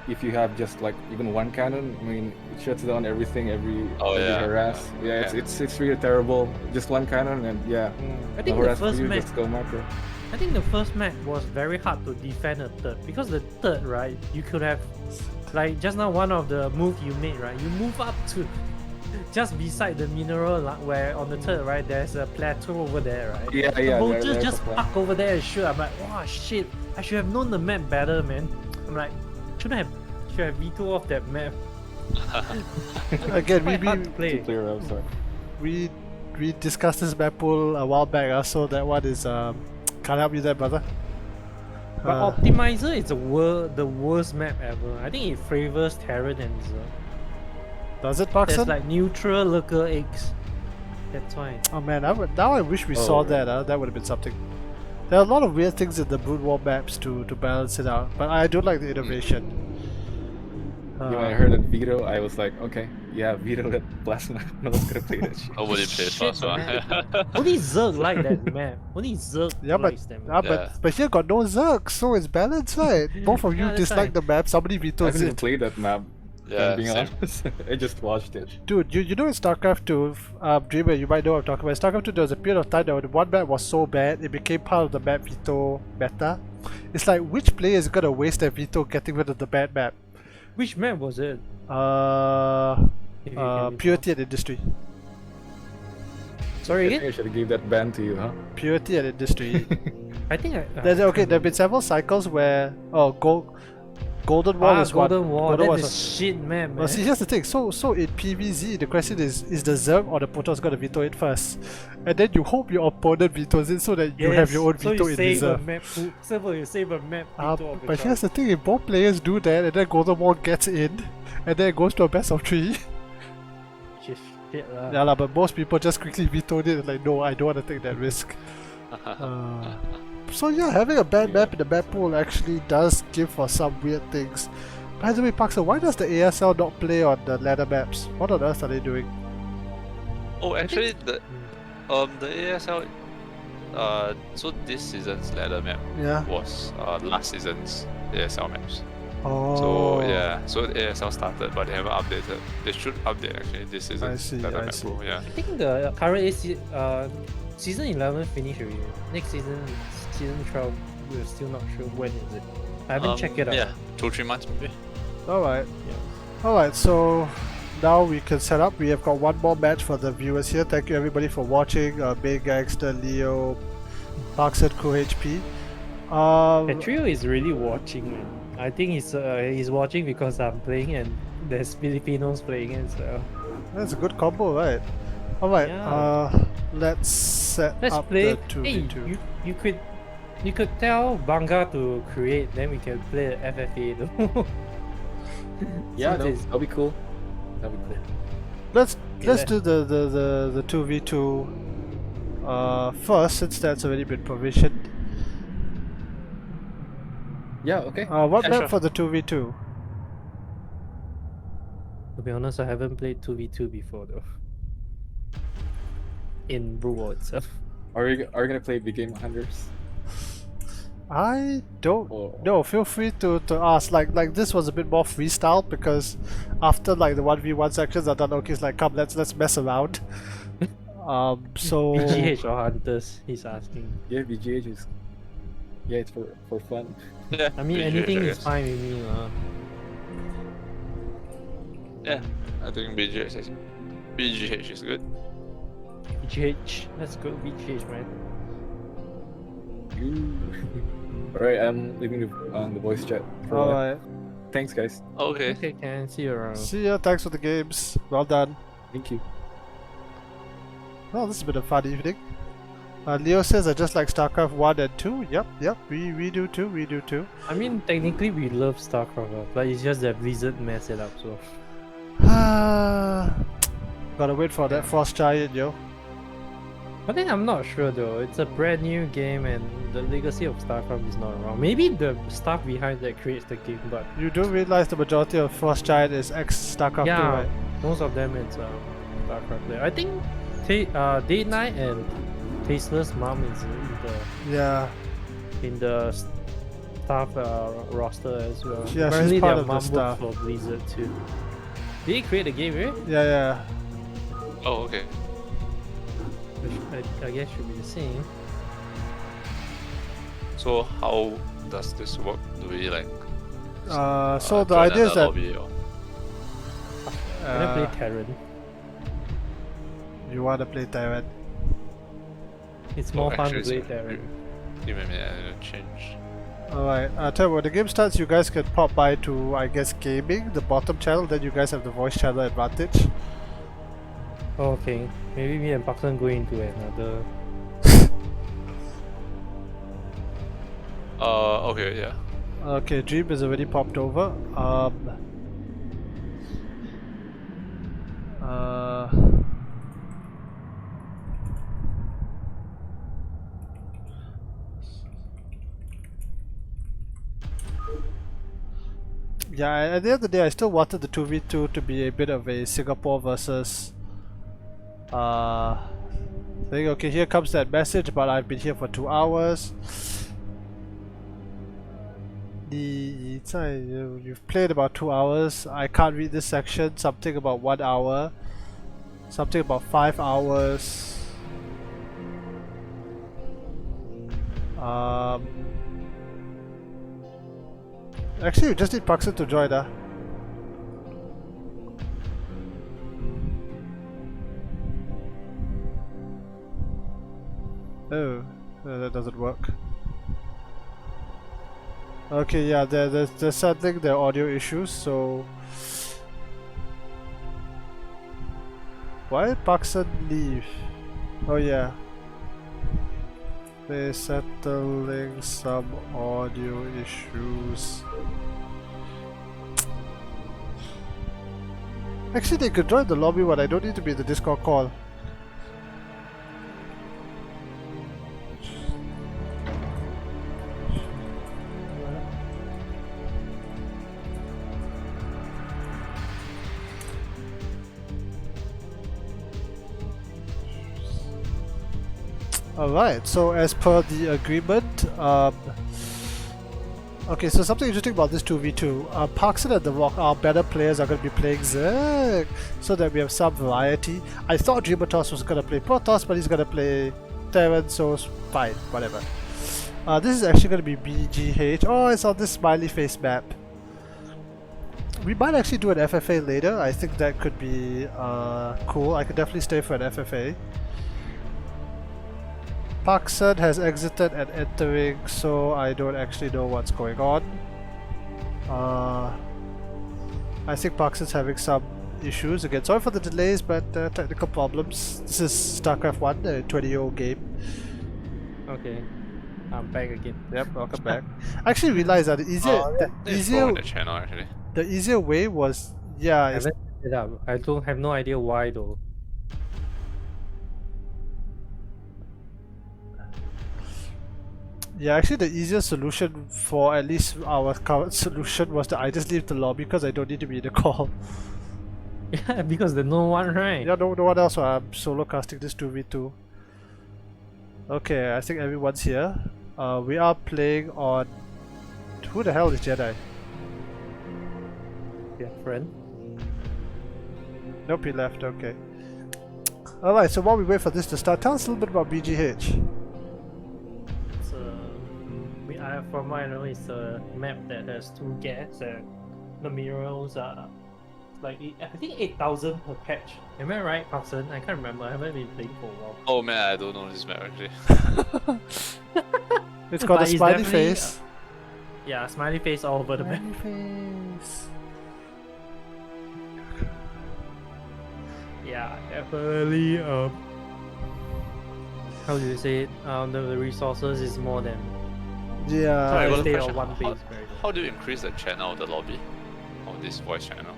if you have just like even one cannon. I mean, it shuts down everything every harass. Yeah, it's really terrible. Just one cannon and yeah. I think the first map. Just go macro. I think the first map was very hard to defend a 3rd because the 3rd, right, you could have, like just now one of the move you made, right, you move up to just beside the mineral where on the 3rd, right, there's a plateau over there, right? Yeah. The vultures just park over there and shoot. I'm like, oh shit, I should have known the map better, man. I'm like, should have veto off that map. Again, we discussed this map pool a while back, so that one is can't help you there, brother. But Optimizer is the worst map ever. I think it favors Terran and Zerg. Does it, There's Parkson? like neutral lurker eggs. That's why. Oh man, now I wish we saw that. That would have been something. There are a lot of weird things in the BroodWar maps to balance it out, but I do like the innovation. When I heard that Vito, I was like, okay, yeah, Vito that plasma. No one's gonna play that shit. Nobody plays Plasma. Only Zerg like that map. Only Zerg likes that map. But here got no Zerg, so it's balanced, right? Both of you dislike the map, somebody I vetoes haven't even it. played that map. Yeah, being same. honest. I just watched it. Dude, you know in StarCraft 2, Dreamer, you might know what I'm talking about. In StarCraft 2, there was a period of time that one map was so bad, it became part of the map veto meta. It's like, which player is gonna waste their veto getting rid of the bad map? Which map was it? Purity and Industry. Sorry I think again? I should have gave that ban to you, huh? Purity and Industry. I think there have been several cycles where Golden Wall is one. Golden Wall. Golden Wall That's is a shit map, man. Well, see, here's the thing. So in PvZ, the question is the Zerg or the Protoss gonna veto it first? And then you hope your opponent vetoes it so that you have your own veto in reserve. You save a map veto But here's the thing, if both players do that and then Golden Wall gets in, and then it goes to a best of 3. Shit lah. Yeah, but most people just quickly vetoed it, like, no, I don't want to take that risk. So yeah, having a bad map in the map pool actually does give for some weird things. By the way, Paksa, why does the ASL not play on the ladder maps? What on earth are they doing? Oh, actually, the ASL, so this season's ladder map was last season's ASL maps. Oh. So yeah, so the ASL started, but they haven't updated. They should update actually this season's ladder map pool. Yeah. I think the current season 11 finished already. Next season 12, we're still not sure when is it. I haven't checked it out. Yeah, 2-3 months maybe. Alright. Alright, so now we can set up. We have got one more match for the viewers here. Thank you everybody for watching. Big Gangster, Leo, Parkson, Crew HP. Trio is really watching, man. I think he's watching because I'm playing and there's Filipinos playing it, so... That's a good combo, right? Alright, let's set up play. the 2v2. Hey, you could tell Banga to create, then we can play the FFA though. Yeah, that'll be cool. That'll be cool. Let's do the 2v2 first, since that's already been provisioned. Yeah, okay. What map for the 2v2? To be honest, I haven't played 2v2 before though. In BroodWar itself. Are you gonna play Big Game Hunters? I don't know. Feel free to ask. Like this was a bit more freestyle because after like the 1v1 sections are done, okay, it's like come let's mess around. So BGH or Hunters, he's asking. Yeah, BGH is. Yeah, it's for fun. Yeah, I mean, BGH, anything I is guess. fine with me. Yeah, I think BGH is good. BGH, let's go BGH, man. Alright, I'm leaving the voice chat. alright. Thanks, guys. Okay. Okay, can see you around. See ya. Thanks for the games. Well done. Thank you. Well, this has been a fun evening. Leo says I just like StarCraft 1 and 2. Yep. We do too. I mean, technically we love StarCraft, but it's just that Blizzard messed it up, so... Gotta wait for that Frost Giant, yo. I think I'm not sure though. It's a brand new game and the legacy of StarCraft is not around. Maybe the stuff behind that creates the game, but... You do realize the majority of Frost Giant is ex-StarCraft 2, right? Most of them it's StarCraft player. I think Day Knight and Tasteless Mom is in the staff roster as well. Yeah, apparently she's part their of the mom staff. works for Blizzard too. Did he create a game, right? Yeah. Oh, okay. Which I guess should be the same. So how does this work? Do we like? So the idea is that lobby or... I'm gonna play Terran. you want to play Tyrant. It's more fun to actually, play Terran. Give me a minute, change. Alright, tell you what, the game starts, you guys can pop by to, I guess, gaming, the bottom channel, then you guys have the voice channel advantage. Okay, maybe me and Parkson go into another. Okay, yeah. Okay, Dream is already popped over. Yeah, at the end of the day, I still wanted the 2v2 to be a bit of a Singapore versus thing. Okay, here comes that message, but I've been here for 2 hours. You've played about 2 hours. I can't read this section. Something about 1 hour. Something about 5 hours. Actually, you just need Paxton to join, huh? Oh, that doesn't work. Okay, yeah, there's something, there are audio issues, so... Why did Paxton leave? Oh yeah. They're settling some audio issues. Actually, they could join the lobby one, I don't need to be in the Discord call. Alright, so as per the agreement, okay, so something interesting about this 2v2. Paxton and The Rock, our better players, are going to be playing Zerg, so that we have some variety. I thought Dreamatos was going to play Protoss, but he's going to play Terran, so it's fine, whatever. This is actually going to be BGH. Oh, it's on this smiley face map. We might actually do an FFA later. I think that could be cool. I could definitely stay for an FFA. Paxton has exited and entering, so I don't actually know what's going on. I think Paxton's having some issues again. Sorry for the delays, but technical problems. This is StarCraft 1, a 20-year-old game. Okay, I'm back again. Yep, welcome back. I actually realized that the easier way was, yeah. I haven't set it up. I don't have no idea why though. Yeah, actually the easiest solution for at least our current solution was that I just leave the lobby because I don't need to be in the call. Yeah, because there's no one, right? Yeah, no one else, so I'm solo casting this 2v2. Okay, I think everyone's here. We are playing on... Who the hell is Jedi? Yeah, friend. Nope, he left, okay. Alright, so while we wait for this to start, tell us a little bit about BGH. From what I know, it's a map that has 2 gates and the minerals are like, I think 8,000 per patch. Am I right, Paxton? I can't remember. I haven't been playing for a while. Oh man, I don't know this map actually. It's got a smiley face. Yeah, smiley face all over the map. Face. Yeah, definitely. How do you say it? The resources is more than. Yeah. Sorry, I got a stay question. on one base. How do you increase the channel of the lobby? Of this voice channel?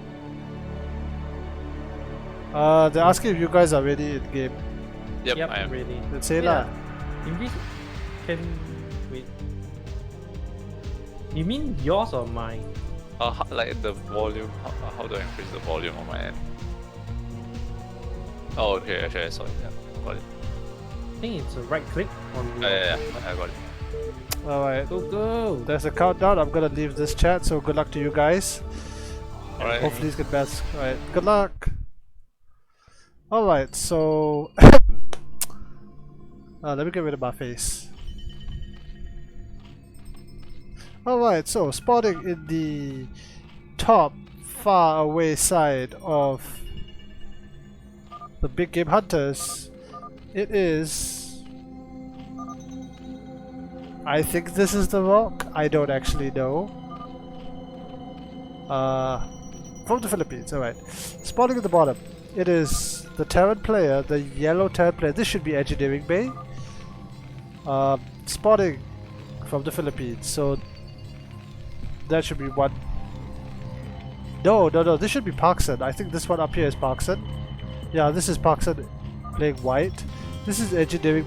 They're asking if you guys are ready in game. Yep, I am. Ready. Let's say lah. Increase. Can wait. You mean yours or mine? Like the volume. How do I increase the volume on my end? Oh, okay. Actually, I saw it. Yeah, got it. I think it's a right click on. Yeah, I got it. Alright. Go. There's a countdown. I'm gonna leave this chat, so good luck to you guys. Alright. Hopefully it's good best. Alright, good luck. Alright, so let me get rid of my face. Alright, so spotting in the top far away side of the big game hunters, it is, I think this is the rock. I don't actually know. From the Philippines, alright. Spawning at the bottom. It is the Terran player, the yellow Terran player. This should be Engineering Bay. Spawning from the Philippines. So that should be one. No, this should be Parkson. I think this one up here is Parkson. Yeah, this is Parkson playing white. This is Engineering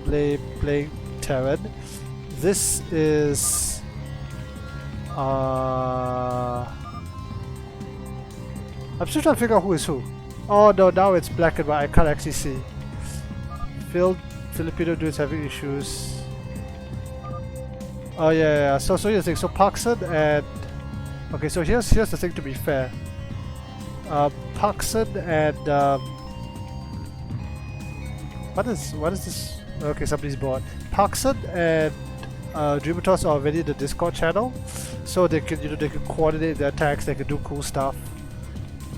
playing Terran. This is I'm still trying to figure out who is who. Oh no, now it's black and white. I can't actually see. Filipino dudes having issues. Oh yeah. So here's the thing. So Parkson and okay. So here's the thing. To be fair, Parkson and what is this? Okay, somebody's bored. Parkson and Dreamatos are already in the Discord channel, so they can they can coordinate their attacks. They can do cool stuff.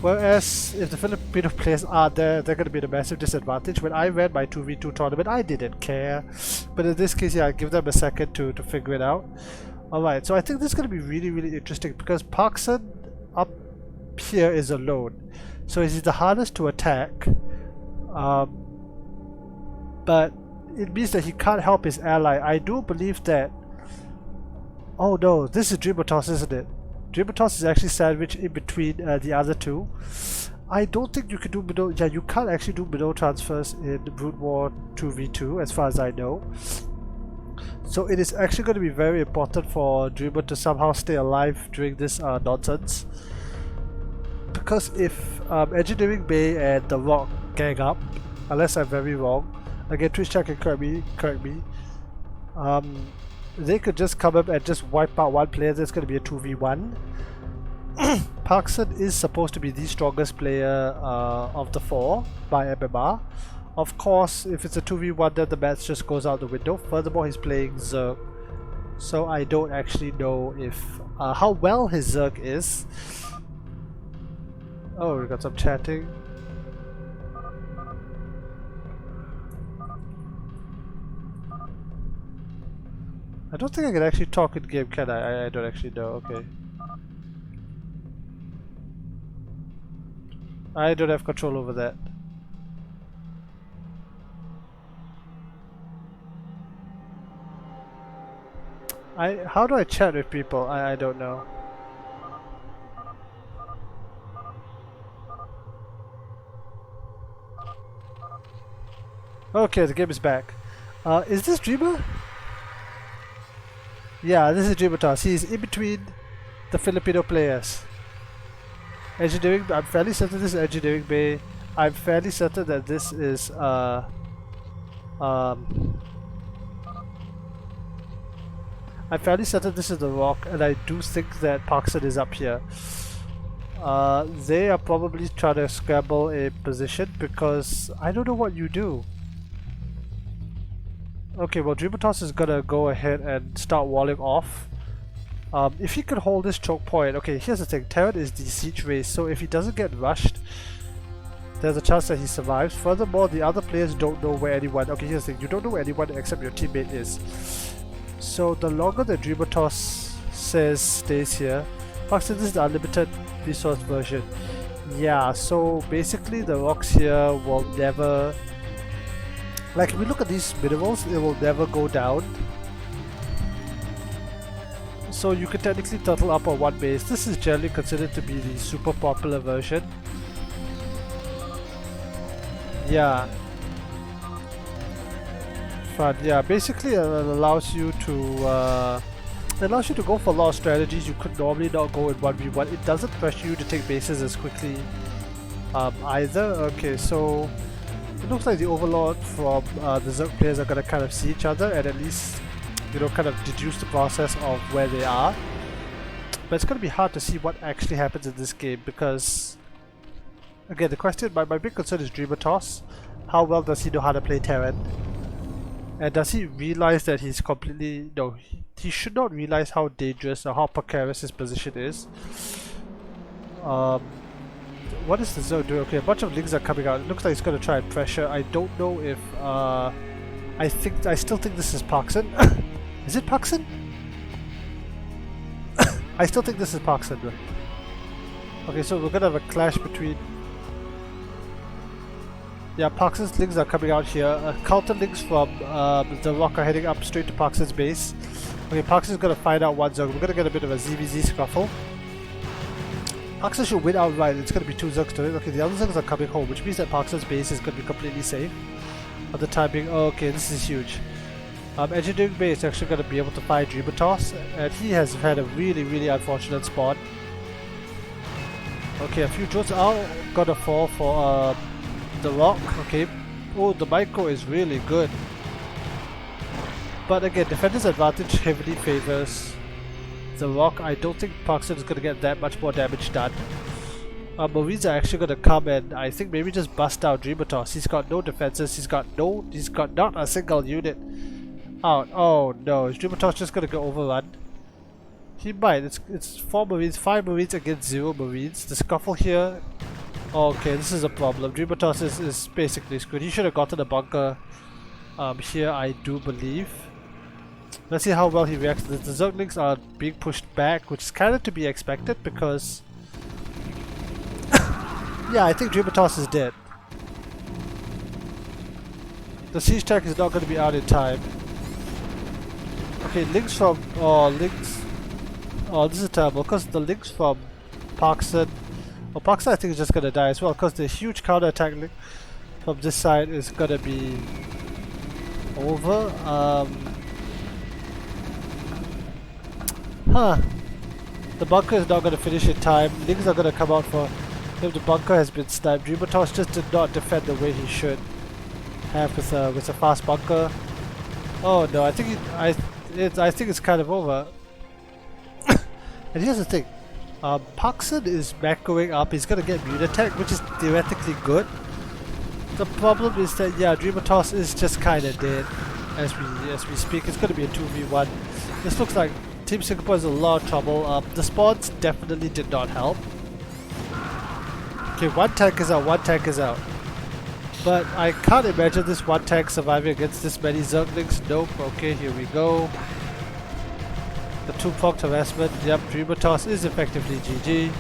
Whereas if the Filipino players aren't there, they're going to be at a massive disadvantage. When I ran my 2v2 tournament, I didn't care. But in this case, yeah, I give them a second to figure it out. Alright, so I think this is going to be really, really interesting because Parkson up here is alone. So he's the hardest to attack. But it means that he can't help his ally. I do believe that... Oh no, this is Dreamatos, isn't it? Dreamatos is actually sandwiched in between the other two. I don't think you can do middle. Yeah, you can't actually do middle transfers in BroodWar 2v2 as far as I know. So it is actually going to be very important for Dreamer to somehow stay alive during this nonsense. Because if Engineering Bay and The Rock gang up, unless I'm very wrong, again Twitch chat can correct me. They could just come up and just wipe out one player. That's going to be a 2v1. Parkson is supposed to be the strongest player of the four by MMR. Of course, if it's a 2v1 then the match just goes out the window. Furthermore, he's playing Zerg. So I don't actually know if how well his Zerg is. Oh, we got some chatting. I don't think I can actually talk in game, can I? I don't actually know, okay. I don't have control over that. How do I chat with people? I don't know. Okay, the game is back. Is this Dreamer? Yeah, this is Dreamatos. He's in between the Filipino players. Engineering, I'm fairly certain this is Engineering Bay. I'm fairly certain that this is I'm fairly certain this is The Rock, and I do think that Parkson is up here. They are probably trying to scramble a position because I don't know what you do. Okay, well Dreamatos is gonna go ahead and start walling off. If he could hold this choke point, okay, here's the thing, Terran is the siege race, so if he doesn't get rushed, there's a chance that he survives. Furthermore, the other players don't know where anyone, okay, here's the thing, you don't know where anyone except your teammate is. So the longer that Dreamatos says stays here, Parkson, this is the unlimited resource version. Yeah, so basically the rocks here will never... Like, if we look at these minerals, it will never go down. So you can technically turtle up on one base. This is generally considered to be the super popular version. Yeah. Fun. Yeah, basically it allows you to go for a lot of strategies you could normally not go in 1v1. It doesn't pressure you to take bases as quickly either. Okay, so it looks like the Overlord from the Zerg players are going to kind of see each other and at least, you know, kind of deduce the process of where they are. But it's going to be hard to see what actually happens in this game because, again, the question, my big concern is Dreamatos. How well does he know how to play Terran? And does he realize that he's completely... No, he should not realize how dangerous or how precarious his position is. What is the Zerg doing? Okay, a bunch of links are coming out. It looks like he's going to try and pressure. I don't know if... I still think this is Parkson. Is it Parkson? I still think this is Parkson. Okay, so we're going to have a clash between... Yeah, Parkson's links are coming out here. Counter links from the Rock are heading up straight to Parkson's base. Okay, Parkson's gonna find out one Zerg. We're gonna get a bit of a ZVZ scuffle. Parkson should win outright. It's gonna be 2 Zergs to it. Okay, the other Zergs are coming home, which means that Parkson's base is gonna be completely safe. At the time being, oh, okay, this is huge. Engineering Bay is actually gonna be able to find Dreamer Toss, and he has had a really unfortunate spawn. Okay, a few drones are gonna fall for the Rock. Okay, oh, the micro is really good. But again, defender's advantage heavily favors the Rock. I don't think Parkson is gonna get that much more damage done. Marines are actually gonna come and I think maybe just bust down Dreamer Toss. He's got no defenses. He's got not a single unit out. Oh no, is Dreamer Toss just gonna go overrun? He might. It's 4 Marines, 5 Marines against 0 Marines. The scuffle here. Okay, this is a problem. Dreamer Toss is basically screwed. He should have gotten a bunker here, I do believe. Let's see how well he reacts to this. The Zerglings are being pushed back, which is kind of to be expected because... yeah, I think Dreamer Toss is dead. The siege tank is not going to be out in time. Okay, links from... oh, links... oh, this is terrible, because the links from Parkson... well, Parkson I think is just going to die as well, because the huge counter-attack link from this side is going to be over. The bunker is not going to finish in time. Links are going to come out for if the bunker has been sniped. Dreamer Toss just did not defend the way he should have with a fast bunker. Oh no, I think I think it's kind of over. And here's the thing, Parkson is macroing up. He's gonna get Mute Attack, which is theoretically good. The problem is that yeah, Dreamer Toss is just kind of dead as we speak. It's gonna be a 2v1. This looks like Team Singapore is in a lot of trouble. The spawns definitely did not help. Okay, one tank is out, But I can't imagine this one tank surviving against this many Zerglings. Nope, okay, here we go. The 2-pronged harassment, yep, Dreamer Toss is effectively GG.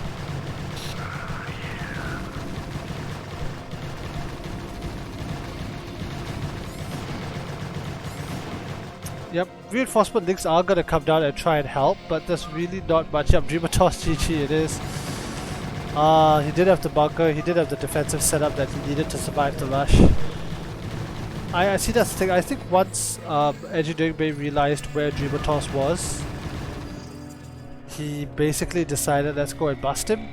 Yep, reinforcement links are gonna come down and try and help, but there's really not much. Yep, Dreamer Toss GG it is. He did have the bunker, he did have the defensive setup that he needed to survive the rush. I see that's the thing. I think once Engineering Bay realized where Dreamer Toss was, he basically decided let's go and bust him.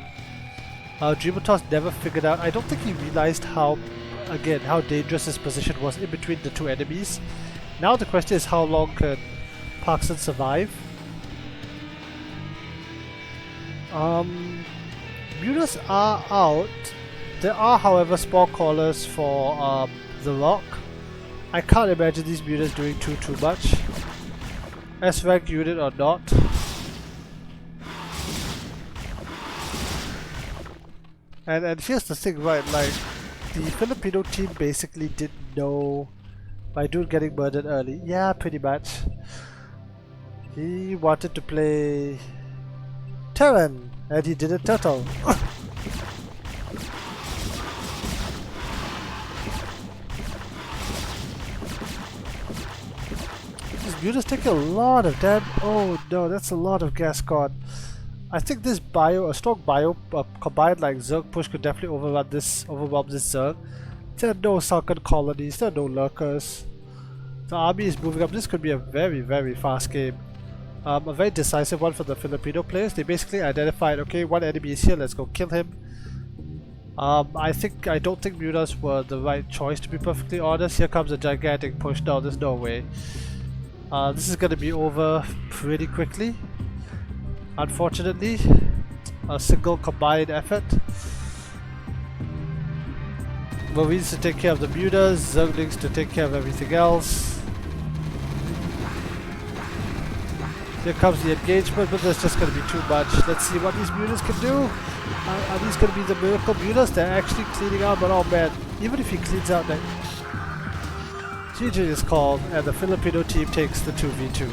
Dreamer Toss never figured out, I don't think he realized how dangerous his position was in between the two enemies. Now the question is how long can Parkson survive? Mutas are out. There are, however, spore callers for the Rock. I can't imagine these mutas doing too much. S-rank unit or not. And here's the thing, right? Like, the Filipino team basically didn't know my dude getting murdered early. Yeah, pretty much. He wanted to play Terran, and he did a turtle. These mutas take a lot of damage. Oh no, that's a lot of gas gone. I think this a strong bio combined like Zerg push could definitely overwhelm this Zerg. There are no sunken colonies, there are no lurkers. The army is moving up. This could be a very fast game. A very decisive one for the Filipino players. They basically identified, okay, one enemy is here, let's go kill him. I don't think mutas were the right choice, to be perfectly honest. Here comes a gigantic push. No, there's no way. This is gonna be over pretty quickly. Unfortunately, a single combined effort. Marines to take care of the mutas, Zerglings to take care of everything else. Here comes the engagement, but there's just going to be too much. Let's see what these mutas can do. Are these going to be the miracle mutas? They're actually cleaning out, but oh man, even if he cleans out that... GG is called, and the Filipino team takes the 2v2.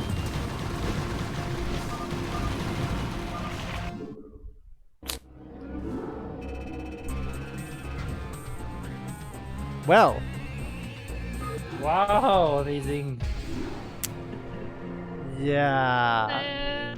well. Wow, amazing. Yeah.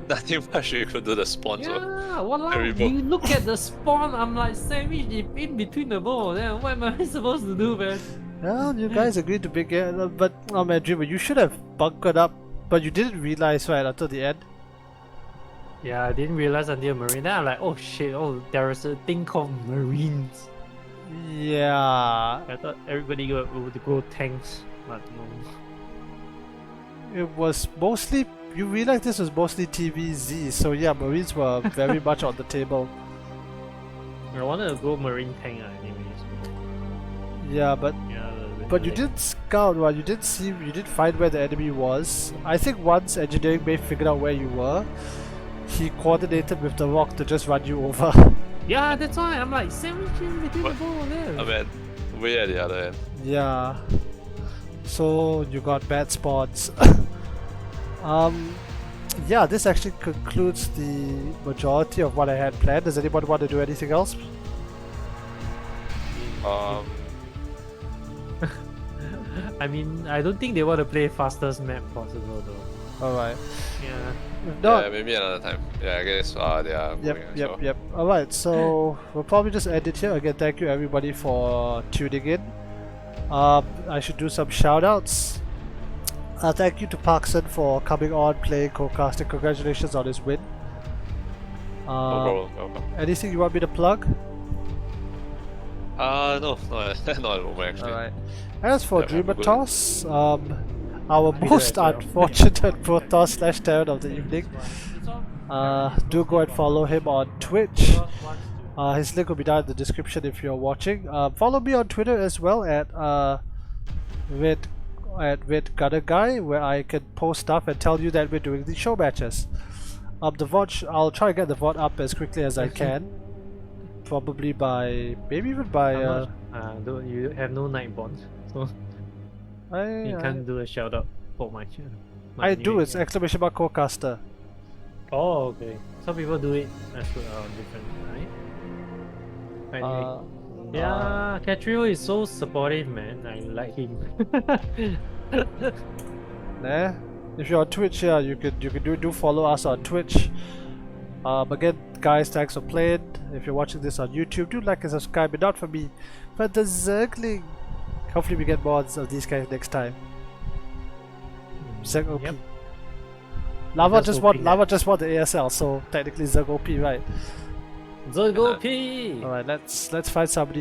Nothing much you could do the spawns. Yeah, walao, Terrible. you look at the spawn, I'm like sandwiched in between the ball. Then what am I supposed to do, man? Well, you guys agreed to big but oh man, Dreamer, you should have bunkered up, but you didn't realize right until the end. Yeah, I didn't realize until Marine. Then I'm like, oh shit, oh, there is a thing called Marines. Yeah. I thought everybody would go tanks, but no. It was mostly, you realize this was mostly TVZ, so yeah, Marines were very much on the table. I wanted to go Marine tank anyways. Yeah, but Yeah, you did scout, right? You did find where the enemy was. I think once Engineering Bay figured out where you were, he coordinated with the rock to just run you over. Yeah, that's why I'm like sandwiched in between the ball there. I mean, way at the other end. Yeah. So you got bad spots. Yeah, this actually concludes the majority of what I had planned. Does anybody want to do anything else? I mean, I don't think they want to play fastest map possible though. Alright. Yeah. If not, Yeah, maybe another time. Yeah, I guess they are going as well. Yep. Alright, so we'll probably just end it here. Again, thank you everybody for tuning in. I should do some shoutouts. Thank you to Parkson for coming on, playing, co-casting. Congratulations on his win. No problem, no problem. Anything you want me to plug? No, not at the moment actually. Alright. As for Yeah, Dreamer I'm good. Toss, our be most there as well. unfortunate Pro Toss / Terran of the evening. Do go and follow him on Twitch. His link will be down in the description if you're watching. Follow me on Twitter as well at with Guy, where I can post stuff and tell you that we're doing the show matches. The VOD, I'll try to get the VOD up as quickly as I can. Probably by, maybe even by. You have no night bonds, so you can't do a shout out for my channel. I do. It's exclamation mark co-caster. Oh, okay. Some people do it as different, right? Anyway. Yeah, Catrio is so supportive, man. I like him. Nah. If you're on Twitch, yeah, you could do follow us on Twitch. Again, guys, thanks for playing. If you're watching this on YouTube, do like and subscribe, and not for me, but the Zergling. Hopefully, we get mods of these guys next time. Zerg OP. Yep. Lava Just just OP, won the ASL, so technically Zerg OP, right? Zergo P! Alright, let's find somebody